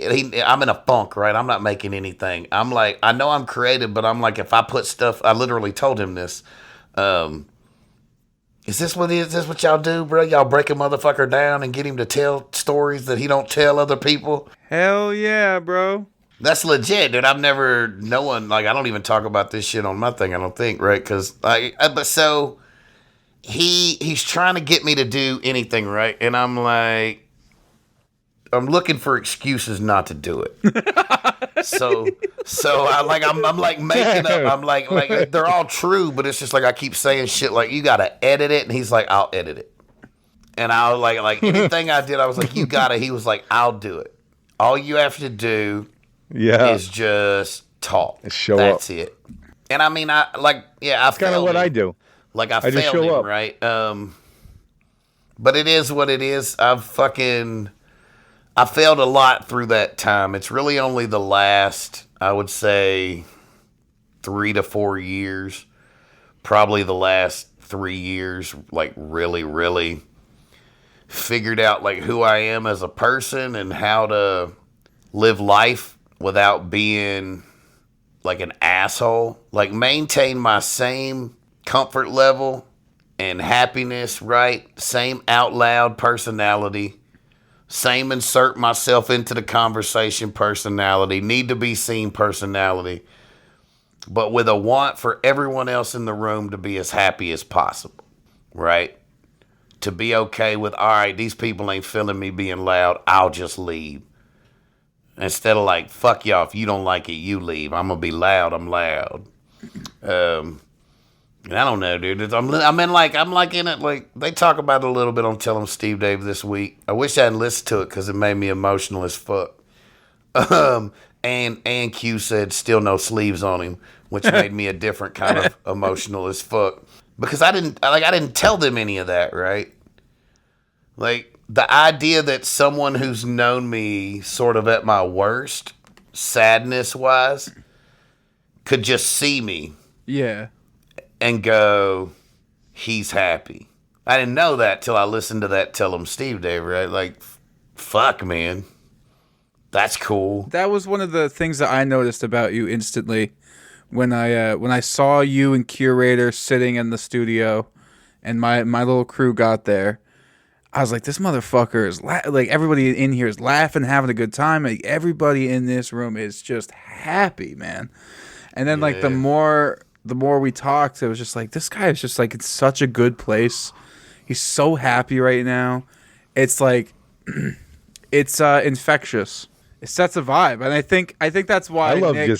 I'm in a funk, right? I'm not making anything. I'm like, I know I'm creative, but I'm like, if I put stuff, I literally told him this. Is this what y'all do, bro? Y'all break a motherfucker down and get him to tell stories that he don't tell other people? Hell yeah, bro. That's legit, dude. I've never, no one, like, I don't even talk about this shit on my thing, I don't think, right? Because, but so, he's trying to get me to do anything, right? And I'm like, I'm looking for excuses not to do it. so I'm like making up. I'm like they're all true, but it's just like I keep saying shit like, you gotta edit it, and he's like, I'll edit it. And I was like anything I did, I was like, you gotta. He was like, I'll do it. All you have to do is just talk. Show That's up. it. And I mean, I kind of what I do. Like I just failed show him, up. right? But it is what it is. I failed a lot through that time. It's really only the last, I would say, 3 to 4 years, probably the last 3 years, like really, really figured out like who I am as a person and how to live life without being like an asshole. Like maintain my same comfort level and happiness, right? Same out loud personality. Same insert myself into the conversation personality. Need to be seen personality. But with a want for everyone else in the room to be as happy as possible, right? To be okay with, all right, these people ain't feeling me being loud, I'll just leave. Instead of like, fuck y'all, if you don't like it, you leave. I'm going to be loud, I'm loud. And I don't know, dude. I'm like in it, like, they talk about it a little bit on Tell 'em Steve Dave this week. I wish I hadn't listened to it because it made me emotional as fuck. And Q said still no sleeves on him, which made me a different kind of emotional as fuck. Because I didn't tell them any of that, right? Like, the idea that someone who's known me sort of at my worst, sadness-wise, could just see me. Yeah. And go, he's happy. I didn't know that till I listened to that Tell 'em Steve Dave, right? Like, fuck, man. That's cool. That was one of the things that I noticed about you instantly when I saw you and Curator sitting in the studio and my little crew got there. I was like, this motherfucker is like, everybody in here is laughing, having a good time. Like, everybody in this room is just happy, man. And then like the more we talked, it was just like, this guy is just like in such a good place. He's so happy right now. It's like, it's infectious. It sets a vibe, and I think that's why I love Nick,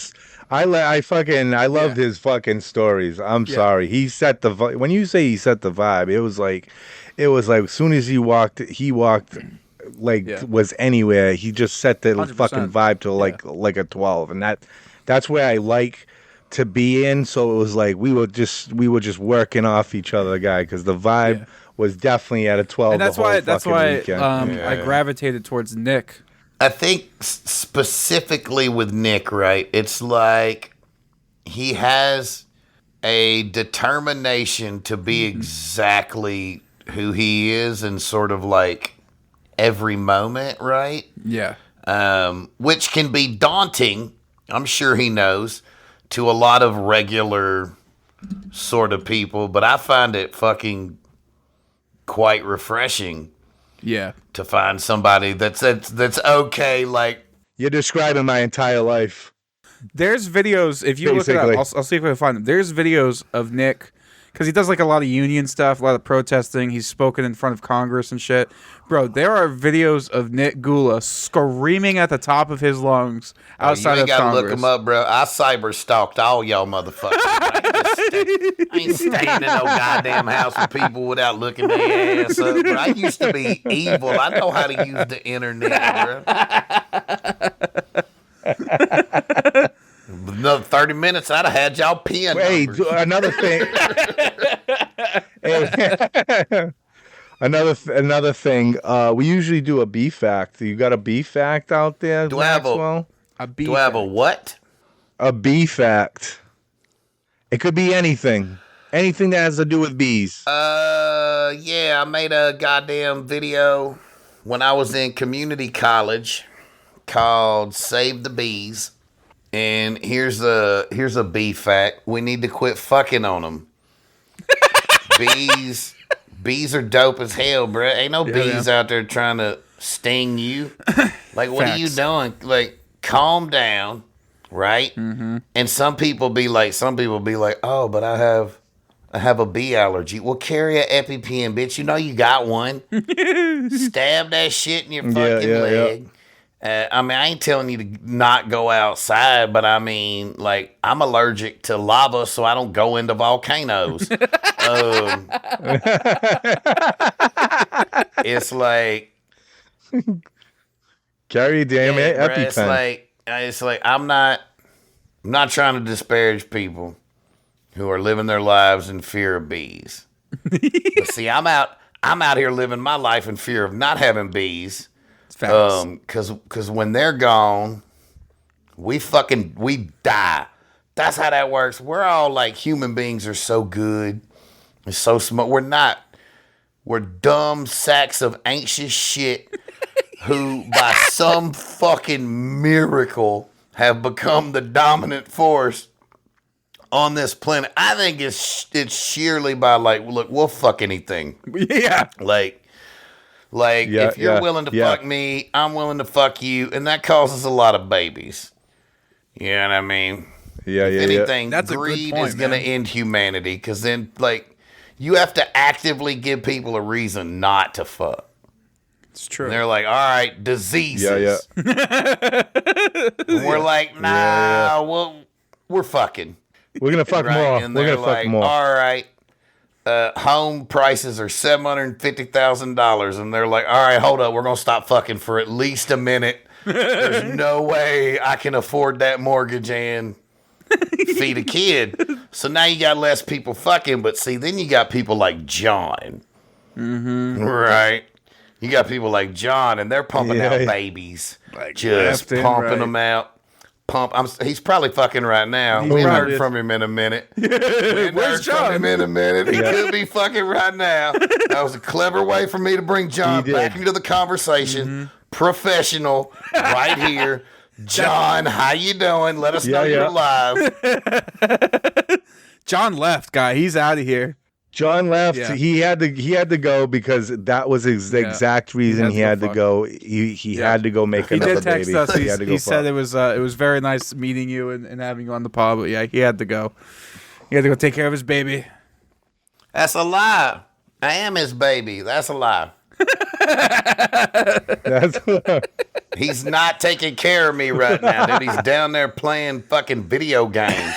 I loved his fucking stories. I'm sorry. He set the when you say he set the vibe, it was like as soon as he walked was anywhere. He just set the 100%. fucking vibe to like a 12, and that's where I like to be in. So it was like we were just working off each other, guy, because the vibe was definitely at a 12. and that's the whole why weekend. I gravitated towards Nick. I think specifically with Nick, right? It's like he has a determination to be exactly who he is in sort of like every moment, right? Yeah. Which can be daunting, I'm sure he knows, to a lot of regular sort of people, but I find it fucking quite refreshing. Yeah. To find somebody that's okay, like, You're describing my entire life. There's videos, if you look it up, I'll see if I can find them. There's videos of Nick, because he does like a lot of union stuff, a lot of protesting. He's spoken in front of Congress and shit. Bro, there are videos of Nick Gula screaming at the top of his lungs outside of Congress. You ain't gotta look him up, bro. I cyber stalked all y'all motherfuckers. I ain't staying in no goddamn house with people without looking their ass up, bro. I used to be evil. I know how to use the internet, bro. Another 30 minutes, I'd have had y'all PIN numbers. Another thing. Another thing. We usually do a B fact. You got a B fact out there, Maxwell? Do I have a what? A B fact. It could be anything. Anything that has to do with bees. Yeah, I made a goddamn video when I was in community college called Save the Bees. And here's a bee fact. We need to quit fucking on them. Bees are dope as hell, bro. Ain't no bees out there trying to sting you. Like, what are you doing? Like, calm down, right? Mm-hmm. And some people be like, oh, but I have a bee allergy. Well, carry an EpiPen, bitch. You know you got one. Stab that shit in your fucking leg. Yeah. I mean, I ain't telling you to not go outside, but I mean, like, I'm allergic to lava, so I don't go into volcanoes. It's like, carry a damn EpiPen. It's like I'm not trying to disparage people who are living their lives in fear of bees. But see, I'm out here living my life in fear of not having bees. Because when they're gone, we die. That's how that works. We're all like human beings are so good and so smart. We're dumb sacks of anxious shit who by some fucking miracle have become the dominant force on this planet. I think it's sheerly by like, look, we'll fuck anything. Yeah. Like if you're willing to fuck me, I'm willing to fuck you, and that causes a lot of babies. You know what I mean? If anything, That's greed a good point, is going to end humanity, because then, like, you have to actively give people a reason not to fuck. It's true. And they're like, all right, diseases. We're like, nah, well, we're fucking. We're gonna fuck more. And We're they're gonna like, fuck more. all right, home prices are $750,000, and they're like, all right, hold up, we're gonna stop fucking for at least a minute. There's no way I can afford that mortgage and feed a kid. So now you got less people fucking, but see, then you got people like John, right? You got people like John, and they're pumping out babies, Like just pumping them out. He's probably fucking right now. We haven't heard from him in a minute. Where's John? From him in a minute. He could be fucking right now. That was a clever way for me to bring John back into the conversation. Professional, right here. John, how you doing? Let us know you're alive. John left, guy. He's out of here. John left. Yeah. He had to go because that was the exact reason he had to go. He had to go make another did text baby. us. He said fuck. it was very nice meeting you and having you on the pod. But yeah, he had to go. He had to go take care of his baby. That's a lie. I am his baby. That's a lie. He's not taking care of me right now, dude. He's down there playing fucking video games.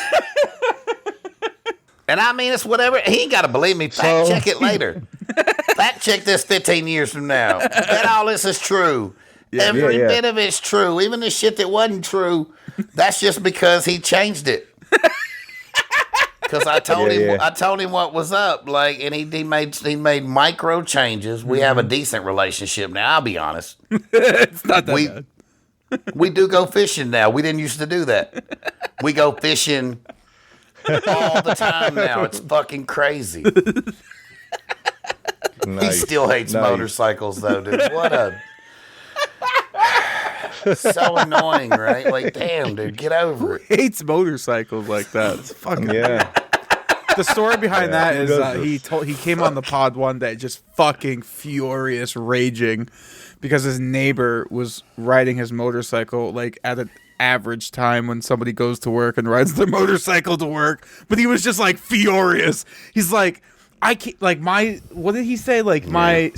And I mean, it's whatever. He ain't got to believe me. Fact check it later. Fact check this 15 years from now. Bet all this is true. Every bit of it's true. Even the shit that wasn't true, that's just because he changed it. Because I told him what was up, like, and he made micro changes. We have a decent relationship now. I'll be honest. It's not that bad. We do go fishing now. We didn't used to do that. We go fishing all the time now. It's fucking crazy. He still hates motorcycles, though, dude. What a so annoying, right? Like, damn, dude, get over it. Hates motorcycles like that. It's fucking The story behind that is he came on the pod one day just fucking furious, raging because his neighbor was riding his motorcycle like at an average time when somebody goes to work and rides their motorcycle to work. But he was just like furious. He's like, I can't, like, what did he say? Like my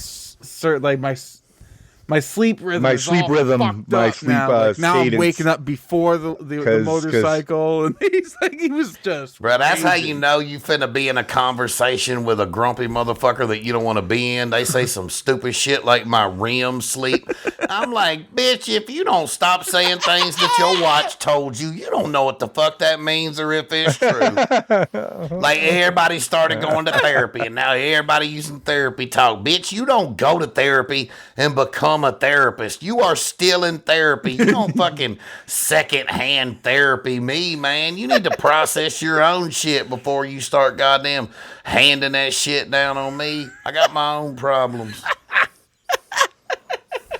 sleep rhythm. My sleep rhythm. My sleep now. Now I'm cadence. waking up before the motorcycle, and he was just. Bro, that's how you know you finna be in a conversation with a grumpy motherfucker that you don't want to be in. They say some stupid shit like my REM sleep. I'm like, bitch, if you don't stop saying things that your watch told you, you don't know what the fuck that means or if it's true. Like, everybody started going to therapy, and now everybody using therapy talk. Bitch, you don't go to therapy and become a therapist. You are still in therapy. You don't fucking second-hand therapy me, man. You need to process your own shit before you start goddamn handing that shit down on me. I got my own problems.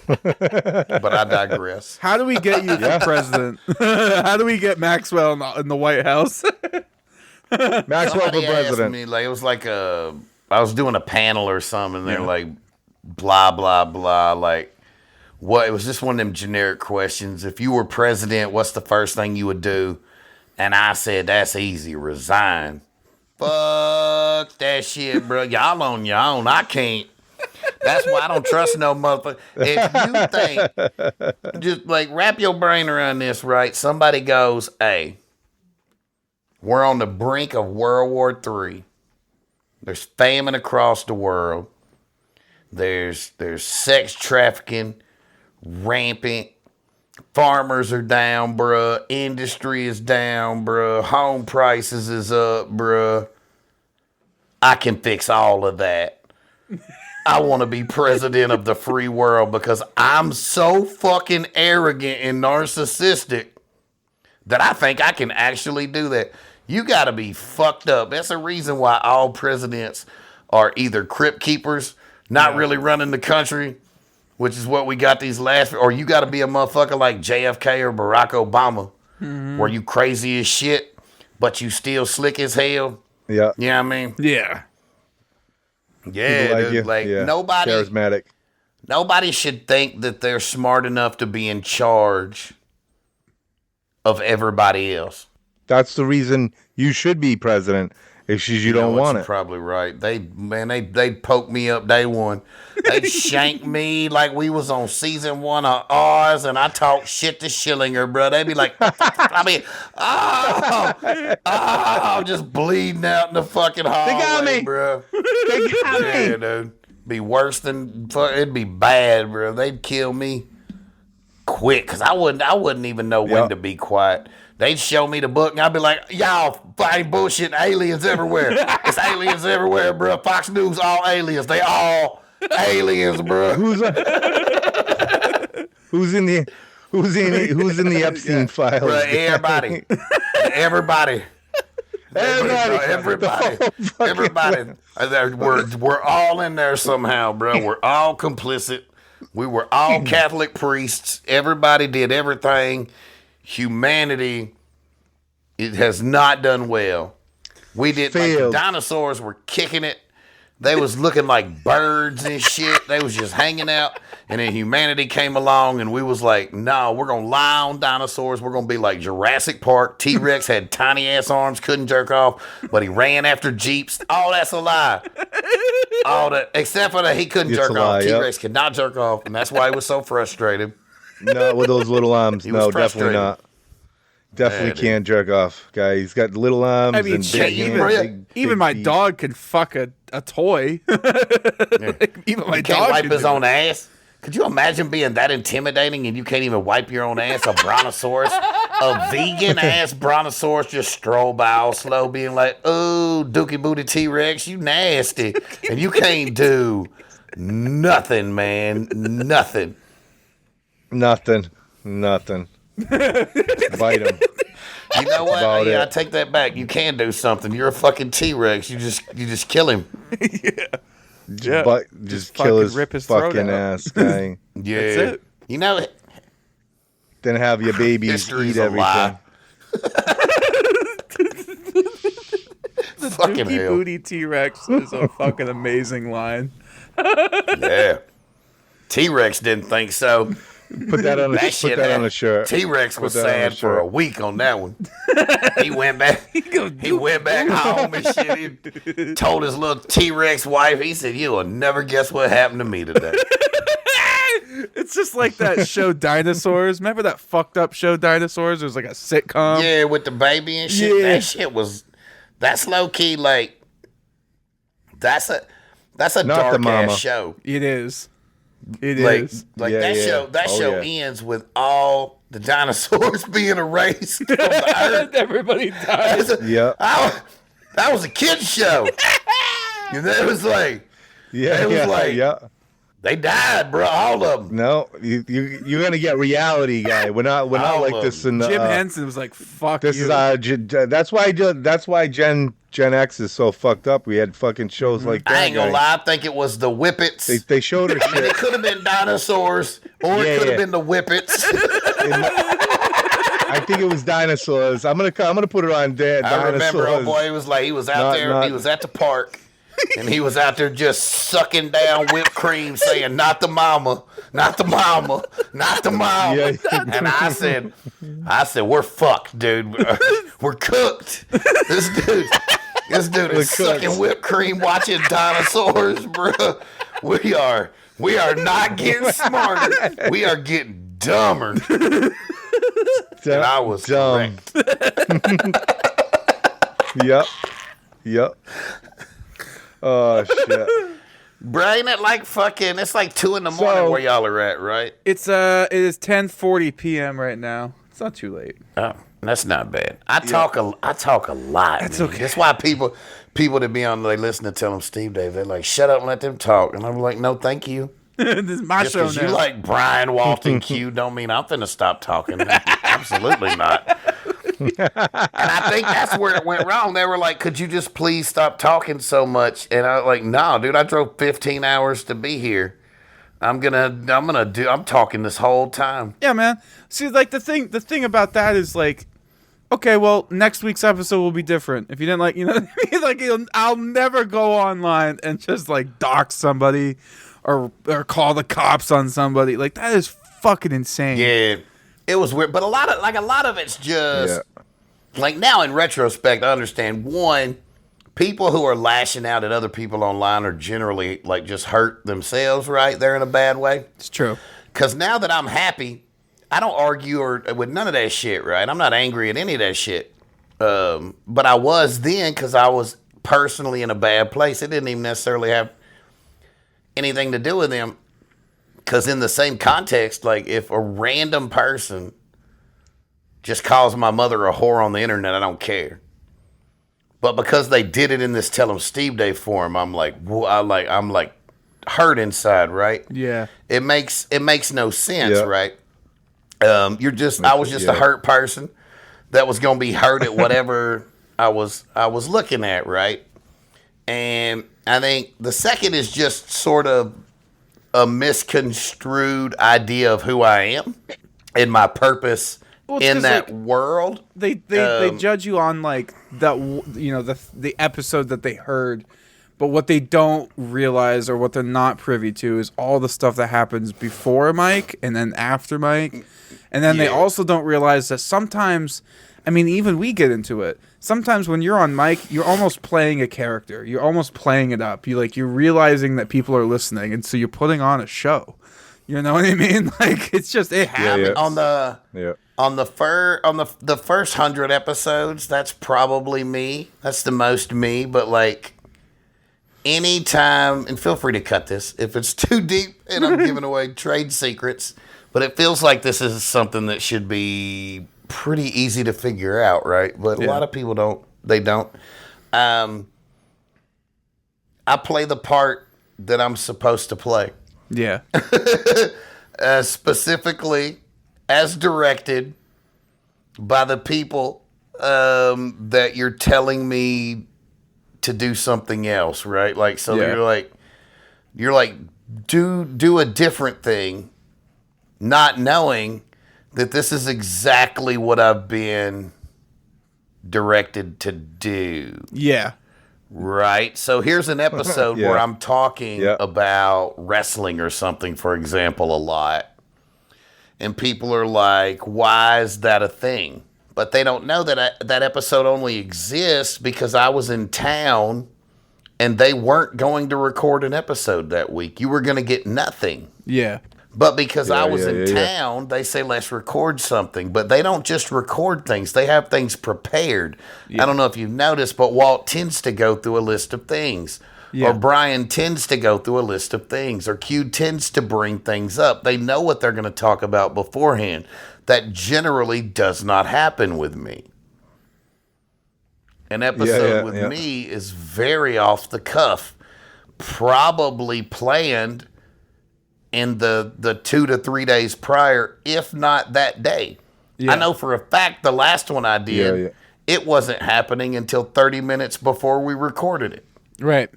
But I digress. How do we get you for president? How do we get Maxwell in the White House? Maxwell for Somebody president. asked me, like, it was like I was doing a panel or something, and they're like, blah, blah, blah, like, what? It was just one of them generic questions. If you were president, what's the first thing you would do? And I said, that's easy, resign. Fuck that shit, bro. Y'all on your own. I can't. That's why I don't trust no motherfucker. If you think, just like wrap your brain around this, right? Somebody goes, hey, we're on the brink of World War III. There's famine across the world. There's sex trafficking rampant. Farmers are down, bruh. Industry is down, bruh. Home prices is up, bruh. I can fix all of that. I want to be president of the free world because I'm so fucking arrogant and narcissistic that I think I can actually do that. You got to be fucked up. That's the reason why all presidents are either crypt keepers, not really running the country, which is what we got these last, or you got to be a motherfucker like JFK or Barack Obama, where you crazy as shit, but you still slick as hell. Yeah. You know what I mean? Yeah. Yeah, dude, like nobody charismatic. Nobody should think that they're smart enough to be in charge of everybody else. That's the reason you should be president. It's just you don't want You're it. probably right. They poked me up day one. They shanked me like we was on season 1 of Ours, and I talked shit to Schillinger, bro. They be like, just bleeding out in the fucking hallway, They got me, bro. They got me. Yeah, dude. Be worse than it'd be bad, bro. They'd kill me quick because I wouldn't even know when to be quiet. They'd show me the book and I'd be like, y'all fighting bullshit, aliens everywhere. It's aliens everywhere, bro. Fox News, all aliens. They all aliens, bro. Who's in the Epstein file? Bro, everybody. We're all in there somehow, bro. We're all complicit. We were all Catholic priests. Everybody did everything. Humanity, it has not done well. We did, like, the dinosaurs were kicking it. They was looking like birds and shit. They was just hanging out. And then humanity came along and we was like, no, we're going to lie on dinosaurs. We're going to be like Jurassic Park. T-Rex had tiny ass arms, couldn't jerk off, but he ran after Jeeps. All that's a lie. All that, except for that he couldn't jerk off. T-Rex could not jerk off. And that's why he was so frustrated. Not with those little arms. No, definitely not. Definitely can't jerk off, guy. He's got little arms. I mean, and big hands, even my feet. dog can fuck a toy. Even my He dog can't wipe can his do own it. ass. Could you imagine being that intimidating and you can't even wipe your own ass? A brontosaurus, a vegan ass brontosaurus just stroll by all slow, being like, "Oh, dookie booty T-Rex, you nasty," and you can't do nothing, man, nothing. Nothing. Bite him. You know what? About I it. take that back. You can do something. You're a fucking T-Rex. You just kill him. Just kill his, rip his throat fucking out. ass, guy. Yeah. That's it. You know, Then have your babies history's eat a everything. lie. Fucking Dookie hell. Booty T-Rex is a fucking amazing line. Yeah. T-Rex didn't think so. Put that on a That shit, on a shirt. T-Rex was Put that on a sad for a shirt. week on that one. He went back. He went back home and shit. He told his little T-Rex wife. He said, "You will never guess what happened to me today." It's just like that show Dinosaurs. Remember that fucked up show Dinosaurs? It was like a sitcom. Yeah, with the baby and shit. Yeah. That shit was. That's low key like. That's a Not the dark mama. ass show. It is. It Like is. like Yeah, that yeah. show. That Oh, show yeah. ends with all the dinosaurs being erased from the earth. Everybody dies. Yeah. That was a kid's show. And that was like, Yeah, It was like- yeah. they died, bro. All of them. No, you're gonna get reality, guy. We're not All like of this in the. Jim Henson was like, "Fuck This you." is that's why Gen X is so fucked up. We had fucking shows like that. I ain't gonna guy. lie. I think it was the Whippets. They showed her I mean, shit. it could have been dinosaurs, or it Yeah, could have yeah. been the Whippets. I think it was dinosaurs. I'm gonna put it on Dad. I remember, Dinosaurs. he was out there. He was at the park, and he was out there just sucking down whipped cream, saying, "Not the mama, not the mama, not the mama." Yeah. And I said, "We're fucked, dude. We're cooked. This dude is We're sucking cooked. whipped cream, watching dinosaurs, bro. We are not getting smarter. We are getting dumber." And I was dumb. correct. Yep. Oh shit. Bro, ain't it like fucking? It's like 2 a.m. So- where y'all are at, right? It is 10:40 p.m. right now. It's not too late. Oh, that's not bad. I talk a lot. That's okay. That's why people people that be on, they listen to Tell Them Steve Dave. They're like, shut up and let them talk. And I'm like, no, thank you. This is my Just show because now. you like Brian Walton Q don't mean I'm finna stop talking. Absolutely not. And I think that's where it went wrong. They were like, could you just please stop talking so much? And I was like, no, dude, I drove 15 hours to be here. I'm talking this whole time. Yeah, man. See, like the thing about that is like, okay, well, next week's episode will be different. If you didn't like, you know what I mean? Like, I'll never go online and just like dox somebody or call the cops on somebody. Like, that is fucking insane. Yeah, it was weird, but a lot of it's just like, now in retrospect, I understand. One, people who are lashing out at other people online are generally like just hurt themselves, right? They're in a bad way. It's true. Because now that I'm happy, I don't argue with none of that shit, right? I'm not angry at any of that shit. But I was then, because I was personally in a bad place. It didn't even necessarily have anything to do with them. Because in the same context, like, if a random person just calls my mother a whore on the internet, I don't care. But because they did it in this Tell 'em Steve Day forum, I'm like hurt inside, right? Yeah. It makes no sense, right? I was just a hurt person that was gonna be hurt at whatever I was looking at, right? And I think the second is just sort of a misconstrued idea of who I am and my purpose in that world. They judge you on like that, you know, the episode that they heard, but what they don't realize or what they're not privy to is all the stuff that happens before Mike and then after Mike. And then they also don't realize that sometimes, I mean, even we get into it. Sometimes when you're on mic, you're almost playing a character. You're almost playing it up. You're realizing that people are listening, and so you're putting on a show. You know what I mean? Like, it's just, it happens. On the first 100 episodes, that's probably me. That's the most me. But like, anytime, and feel free to cut this if it's too deep and I'm giving away trade secrets. But it feels like this is something that should be pretty easy to figure out, right? But a lot of people don't. They don't. I play the part that I'm supposed to play. Yeah. Specifically as directed by the people that you're telling me to do something else, right? Like, so you're like, do a different thing, not knowing that this is exactly what I've been directed to do. Yeah. Right. So here's an episode where I'm talking about wrestling or something, for example, a lot. And people are like, why is that a thing? But they don't know that that episode only exists because I was in town and they weren't going to record an episode that week. You were going to get nothing. Yeah. But because I was in town, they say, let's record something. But they don't just record things. They have things prepared. Yeah. I don't know if you've noticed, but Walt tends to go through a list of things. Yeah. Or Brian tends to go through a list of things. Or Q tends to bring things up. They know what they're going to talk about beforehand. That generally does not happen with me. An episode with me is very off the cuff. Probably planned in the 2 to 3 days prior, if not that day. Yeah. I know for a fact the last one I did, it wasn't happening until 30 minutes before we recorded it. Right.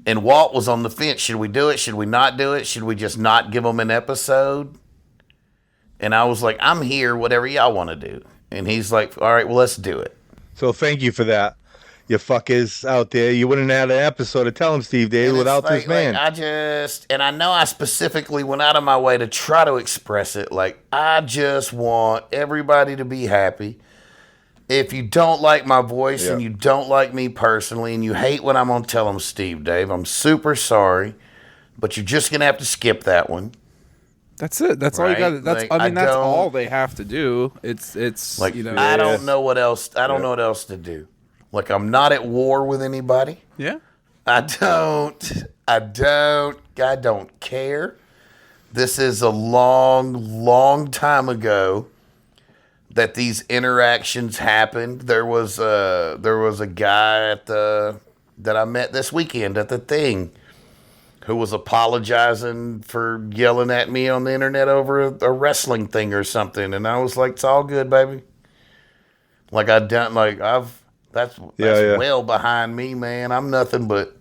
And Walt was on the fence. Should we do it? Should we not do it? Should we just not give them an episode? And I was like, I'm here, whatever y'all want to do. And he's like, all right, well, let's do it. So thank you for that. You fuckers out there. You wouldn't have had an episode of Tell 'em Steve Dave without this man. And I know I specifically went out of my way to try to express it. Like, I just want everybody to be happy. If you don't like my voice and you don't like me personally and you hate when I'm on Tell 'em Steve Dave, I'm super sorry. But you're just going to have to skip that one. That's it. That's all you got. That's that's all they have to do. It's like, you know, I don't know what else. I don't know what else to do. Like, I'm not at war with anybody. Yeah. I don't care. This is a long, long time ago. that these interactions happened. There was a guy that I met this weekend at the thing who was apologizing for yelling at me on the internet over a wrestling thing or something, and I was like, "It's all good, baby." Like that's well behind me, man. I'm nothing but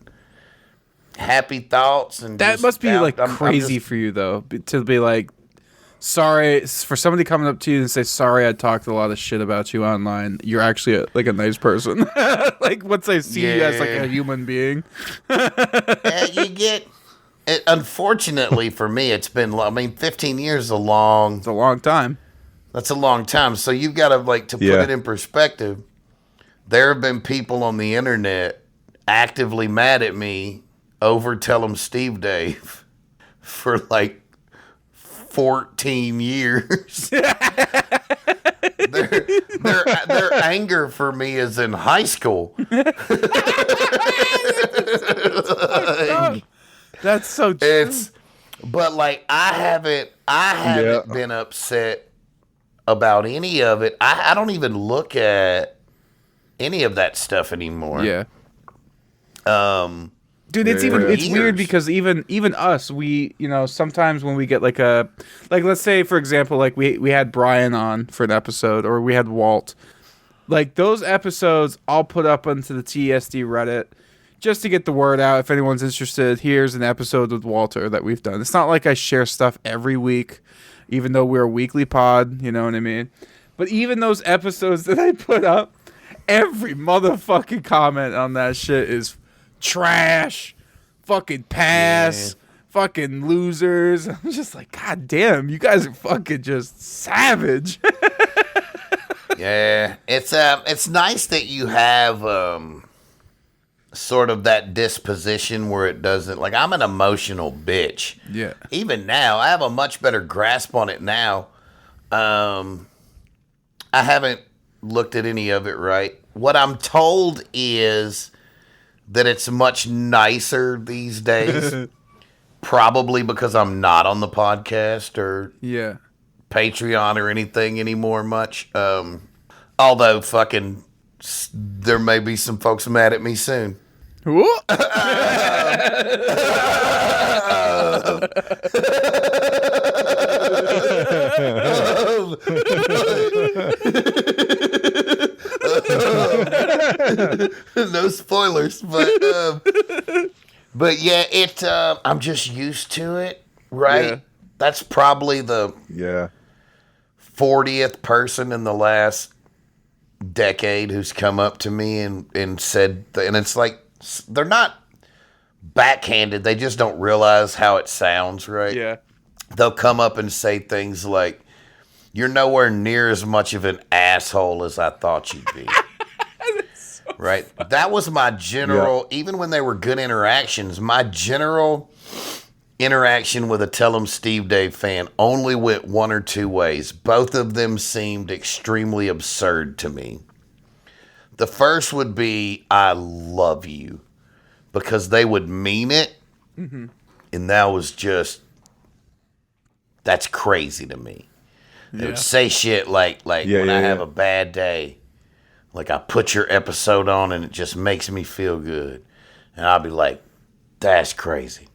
happy thoughts, and that must be like crazy for you though, to be like, sorry for somebody coming up to you and say, "Sorry, I talked a lot of shit about you online. You're actually a nice person." Like once they see you as like a human being. You get it. Unfortunately for me, it's been. 15 years is a long. It's a long time. That's a long time. So you've got to put it in perspective. There have been people on the internet actively mad at me over Tell 'em Steve Dave for 14 years. Their anger for me is in high school. That's so true. But I haven't been upset about any of it. I don't even look at any of that stuff anymore. Yeah. Dude, it's weird because even us, we, sometimes when we get let's say for example, we had Brian on for an episode, or we had Walt, those episodes I'll put up onto the TSD Reddit just to get the word out. If anyone's interested, here's an episode with Walter that we've done. It's not like I share stuff every week, even though we're a weekly pod, you know what I mean? But even those episodes that I put up, every motherfucking comment on that shit is trash, fucking pass, fucking losers. I'm just like, God damn, you guys are fucking just savage. Yeah, it's nice that you have sort of that disposition where it doesn't, I'm an emotional bitch. Yeah. Even now, I have a much better grasp on it now. I haven't looked at any of it right. What I'm told is that it's much nicer these days. Probably because I'm not on the podcast or Patreon or anything anymore much. Although fucking there may be some folks mad at me soon. No spoilers, but yeah, I'm just used to it, right? Yeah. That's probably the 40th person in the last decade who's come up to me and said, and it's like, they're not backhanded, they just don't realize how it sounds, right? Yeah. They'll come up and say things like, "You're nowhere near as much of an asshole as I thought you'd be." So right? Funny. That was my general, even when they were good interactions, my general interaction with a Tell 'em Steve Dave fan only went one or two ways. Both of them seemed extremely absurd to me. The first would be, "I love you," because they would mean it, and that was just, that's crazy to me. They would say shit like when I have a bad day, I put your episode on and it just makes me feel good. And I'll be like, that's crazy.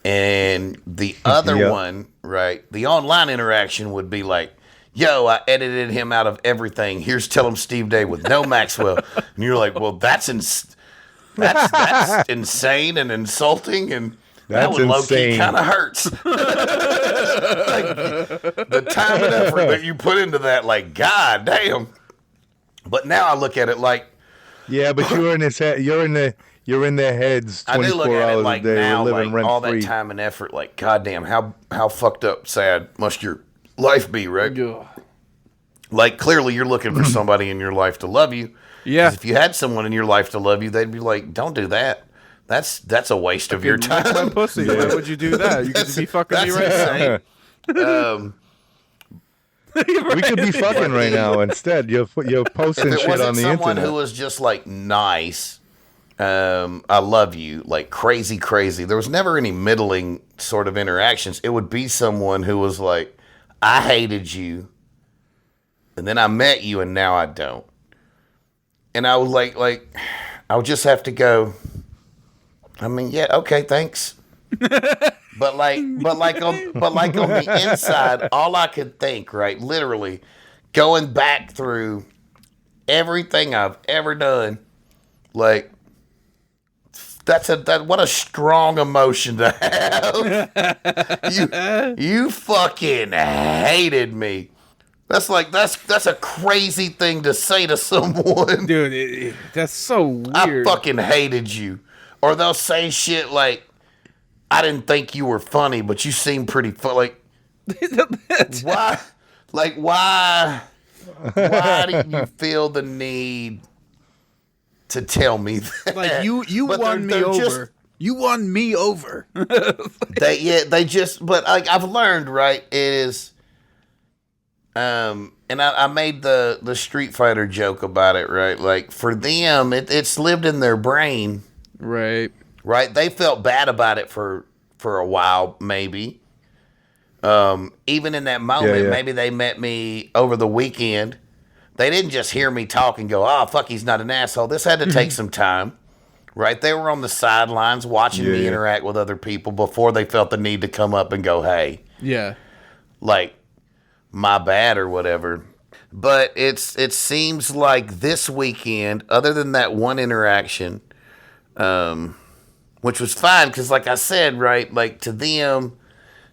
And the other one, right, the online interaction would be like, "Yo, I edited him out of everything. Here's Tell 'em Steve Dave with no Maxwell." And you're like, well, that's insane and insulting, and that one low-key kind of hurts. The time and effort that you put into that, god damn. But now I look at it like, yeah, but you're in his head. You're in their heads 24 hours a day. Now, living rent all free. that time and effort, goddamn, how fucked up, sad must your life be, right? Clearly you're looking for somebody in your life to love you. Yeah. 'Cause if you had someone in your life to love you, they'd be like, "Don't do that. That's a waste of your time." My pussy. Why would you do that? You could be fucking me right now. We could be fucking right now. Instead, you're posting shit on the internet. If it wasn't someone who was just nice, I love you, crazy. There was never any middling sort of interactions. It would be someone who was like, "I hated you, And then I met you, and now I don't. And I was like, I would just have to go, I mean, yeah, okay, thanks. But on the inside, all I could think, right, literally, going back through everything I've ever done, like, what a strong emotion to have. You fucking hated me. That's a crazy thing to say to someone. Dude, that's so weird. I fucking hated you. Or they'll say shit like, I didn't think you were funny, but you seem pretty funny. Like, why? Like, why did you feel the need to tell me that? Like, you won me over. You won me over. But like, I've learned, right, is, and I made the Street Fighter joke about it, right? Like, for them, it's lived in their brain. Right. Right? They felt bad about it for a while, maybe. Even in that moment, maybe they met me over the weekend. They didn't just hear me talk and go, oh, fuck, he's not an asshole. This had to take some time. Right? They were on the sidelines watching me interact with other people before they felt the need to come up and go, hey. Yeah. Like, my bad or whatever. But it seems like this weekend, other than that one interaction, which was fine because, like I said, right, like to them,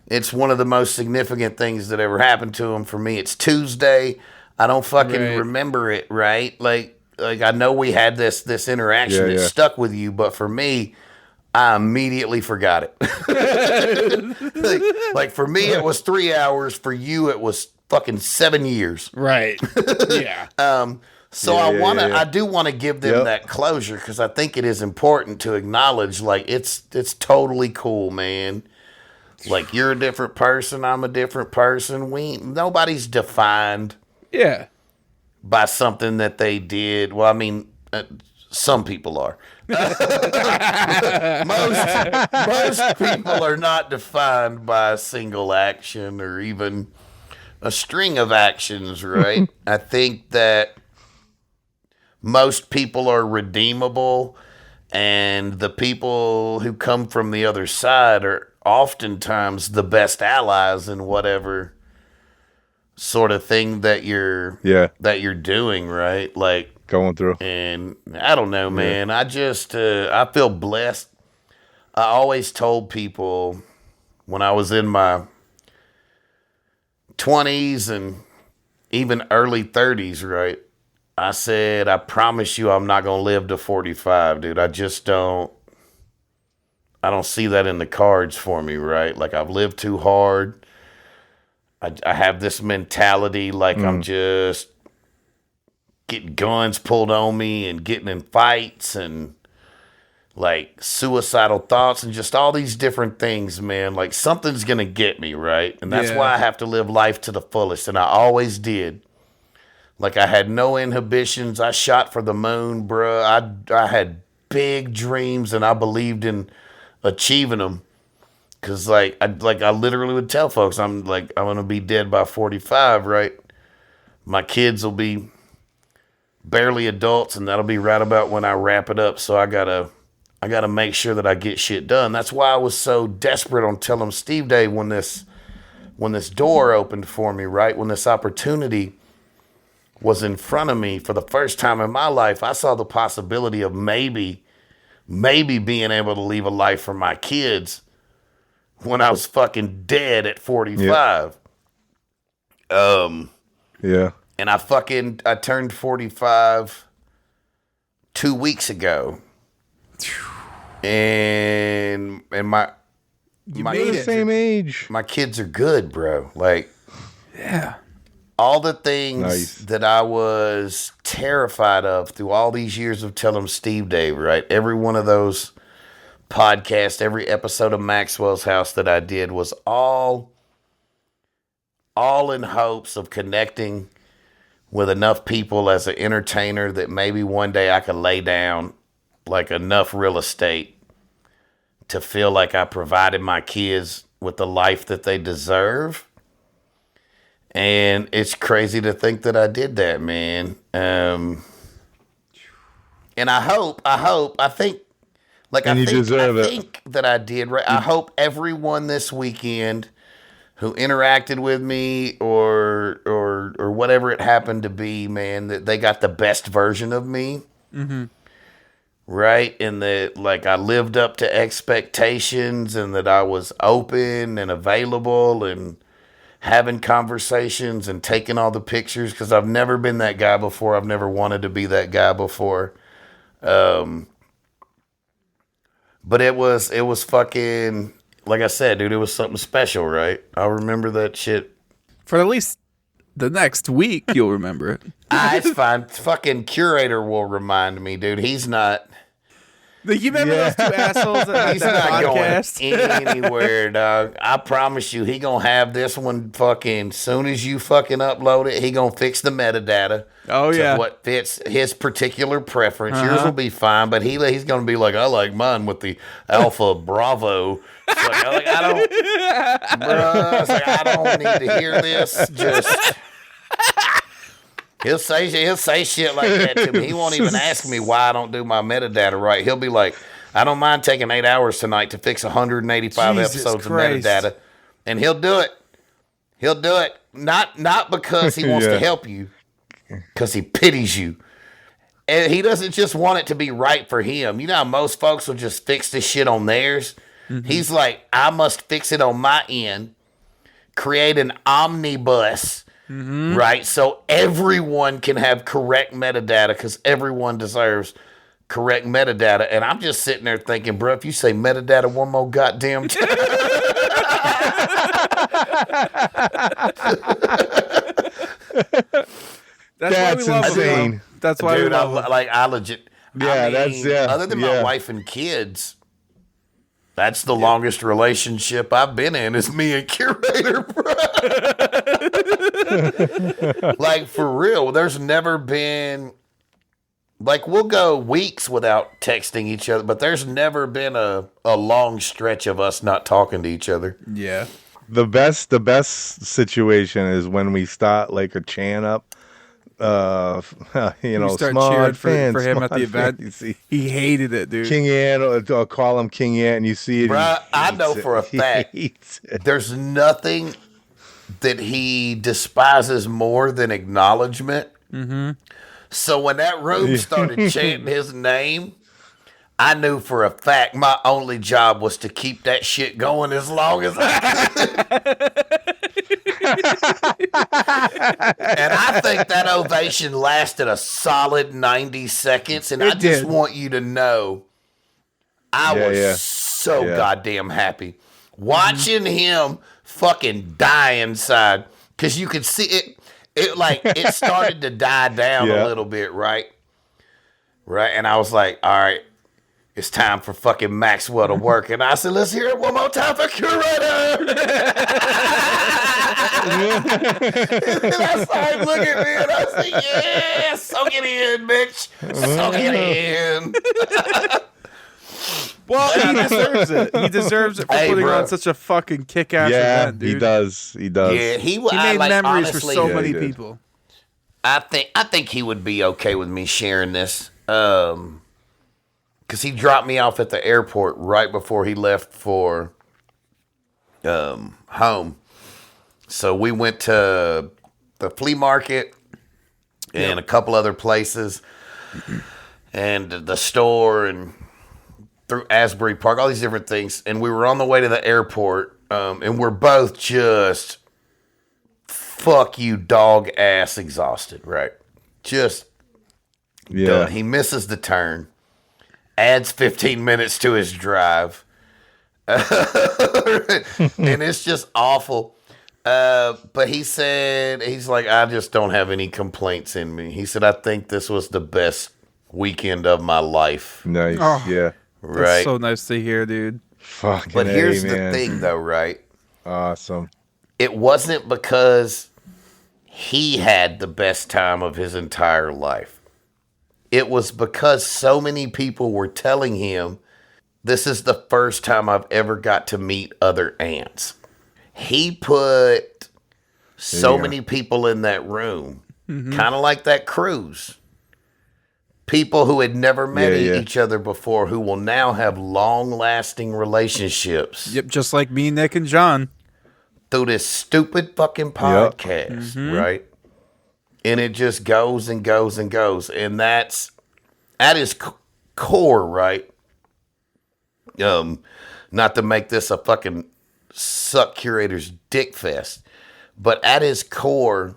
it's one of the most significant things that ever happened to them. For me, it's Tuesday. I don't fucking remember it, right? Like I know we had this interaction that stuck with you, but for me, I immediately forgot it. like for me, it was 3 hours. For you, it was fucking 7 years. Right. Yeah. So I do want to give them that closure because I think it is important to acknowledge, like, it's totally cool, man. Like, you're a different person, I'm a different person. Nobody's defined by something that they did. Well, I mean, some people are. most people are not defined by a single action or even a string of actions, right? I think that most people are redeemable, and the people who come from the other side are oftentimes the best allies in whatever sort of thing that you're doing, right? Like, going through. And I don't know, man. I just I feel blessed. I always told people when I was in my 20s and even early 30s, right? I said, I promise you I'm not going to live to 45, dude. I don't see that in the cards for me, right? Like, I've lived too hard. I have this mentality like I'm just getting guns pulled on me and getting in fights and like suicidal thoughts and just all these different things, man. Like, something's going to get me, right? And that's why I have to live life to the fullest. And I always did. Like, I had no inhibitions. I shot for the moon, bruh. I had big dreams, and I believed in achieving them. Because, I literally would tell folks, I'm going to be dead by 45, right? My kids will be barely adults, and that'll be right about when I wrap it up. So I gotta make sure that I get shit done. That's why I was so desperate on telling Steve Day when this door opened for me, right? When this opportunity was in front of me for the first time in my life, I saw the possibility of maybe being able to leave a life for my kids when I was fucking dead at 45. And I turned 45 2 weeks ago. And my the same age. My kids are good, bro. Like, all the things that I was terrified of through all these years of telling Steve Dave, right? Every one of those podcasts, every episode of Maxwell's House that I did was all in hopes of connecting with enough people as an entertainer that maybe one day I could lay down like enough real estate to feel like I provided my kids with the life that they deserve. And it's crazy to think that I did that, man. And I think that I did right. I hope everyone this weekend who interacted with me or whatever it happened to be, man, that they got the best version of me. Mm-hmm. Right? And that, like, I lived up to expectations and that I was open and available and having conversations and taking all the pictures, because I've never been that guy before. I've never wanted to be that guy before. But it was fucking, like I said, dude, it was something special, right? I'll remember that shit. For at least the next week, you'll remember it. It's fine. Fucking Curator will remind me, dude. He's not. You remember those two assholes that had He's that not podcast? going anywhere, dog. I promise you, he gonna have this one fucking, soon as you fucking upload it, he gonna fix the metadata. Oh, yeah. What fits his particular preference. Yours will be fine, but he's gonna be like, I like mine with the Alpha Bravo. It's like, I don't need to hear this. Just He'll say shit like that to me. He won't even ask me why I don't do my metadata right. He'll be like, I don't mind taking 8 hours tonight to fix 185 episodes of metadata. And he'll do it. He'll do it. Not because he wants to help you, because he pities you. And he doesn't just want it to be right for him. You know how most folks will just fix this shit on theirs? Mm-hmm. He's like, I must fix it on my end, create an omnibus. Mm-hmm. Right, so everyone can have correct metadata, because everyone deserves correct metadata. And I'm just sitting there thinking, bro, if you say metadata one more goddamn time, that's why we insane. That's why, dude, I legit. Yeah, I mean, other than my wife and kids, that's the longest relationship I've been in, is me and Curator, bro. Like, for real, there's never been, like, we'll go weeks without texting each other, but there's never been a long stretch of us not talking to each other. Yeah. The best situation is when we start like a chant up. Start cheering for him at the event. He hated it, dude. King Ant, or call him King Ant, and you see it. Bruh, I know for a fact there's nothing that he despises more than acknowledgement. Mm-hmm. So when that room started chanting his name, I knew for a fact my only job was to keep that shit going as long as I could. And I think that ovation lasted a solid 90 seconds. And I just want you to know, I was so goddamn happy watching him fucking die inside, because you could see it. It started to die down a little bit, right? And I was like, all right, it's time for fucking Maxwell to work. And I said, let's hear it one more time for Curator. And I saw him look at me, and I said, yeah, soak it in, bitch. Soak it in. Well, he deserves it. He deserves it for putting on such a fucking kick-ass event, dude. He does. Yeah, he made memories for so many people. I think he would be okay with me sharing this. Because he dropped me off at the airport right before he left for home. So we went to the flea market and a couple other places and the store and through Asbury Park, all these different things. And we were on the way to the airport, and we're both just fuck you dog ass exhausted, right? Just done. He misses the turn, adds 15 minutes to his drive. And it's just awful. But he said, he's like, I just don't have any complaints in me. He said, I think this was the best weekend of my life. Nice. Oh, yeah. Right. That's so nice to hear, dude. Fucking But here's the thing, though, right? Awesome. It wasn't because he had the best time of his entire life. It was because so many people were telling him, this is the first time I've ever got to meet other ants. He put so many people in that room, kind of like that cruise. People who had never met each other before, who will now have long-lasting relationships. Yep, just like me, Nick, and John. Through this stupid fucking podcast, right? And it just goes and goes and goes. And that's at its core, right? Not to make this a fucking suck curator's dick fest, but at his core,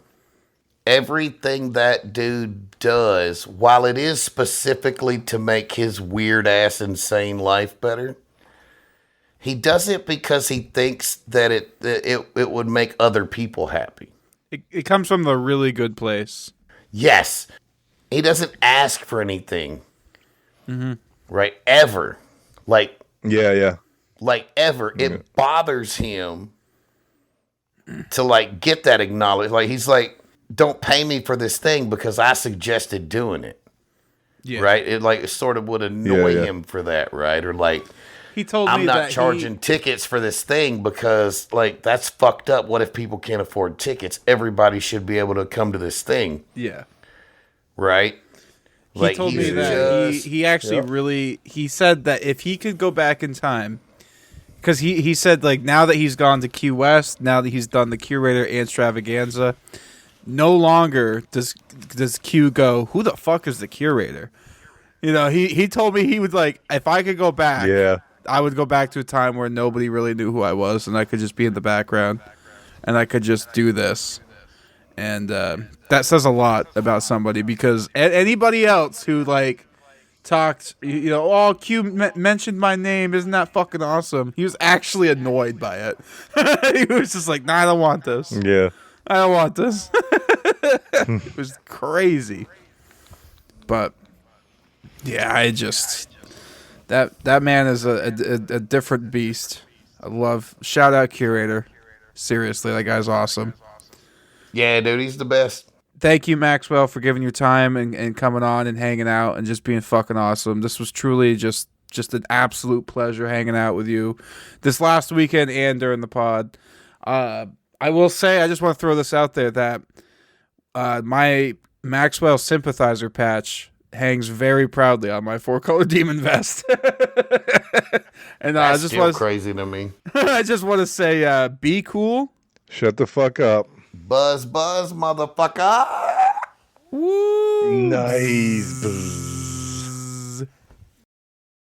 everything that dude does, while it is specifically to make his weird ass insane life better, he does it because he thinks that it would make other people happy. It comes from a really good place. Yes. He doesn't ask for anything. Right? Ever. Like ever. It bothers him to like get that acknowledged. Like he's like, don't pay me for this thing because I suggested doing it. Yeah. Right? It sort of would annoy him for that, right? Or like, he told me I'm not charging tickets for this thing because like that's fucked up. What if people can't afford tickets? Everybody should be able to come to this thing. Yeah. Right? He told me that he actually really, he said that if he could go back in time, because he said like now that he's gone to Key West, now that he's done the Curator Antsreavaganza, no longer does Q go, who the fuck is the Curator? You know, he told me he would like, if I could go back, I would go back to a time where nobody really knew who I was and I could just be in the background and I could just do this. And that says a lot about somebody because anybody else who like talked, you know, oh, Q mentioned my name, isn't that fucking awesome? He was actually annoyed by it. He was just like, nah, I don't want this. Yeah. I don't want this. It was crazy. But yeah, I just that man is a different beast. I love, shout out Curator. Seriously, that guy's awesome. Yeah, dude, he's the best. Thank you, Maxwell, for giving your time and coming on and hanging out and just being fucking awesome. This was truly just an absolute pleasure hanging out with you this last weekend and during the pod. I will say, I just want to throw this out there that my Maxwell sympathizer patch hangs very proudly on my 4-color demon vest. And that's still crazy to me. I just want to say, be cool. Shut the fuck up. Buzz, motherfucker. Woo! Nice.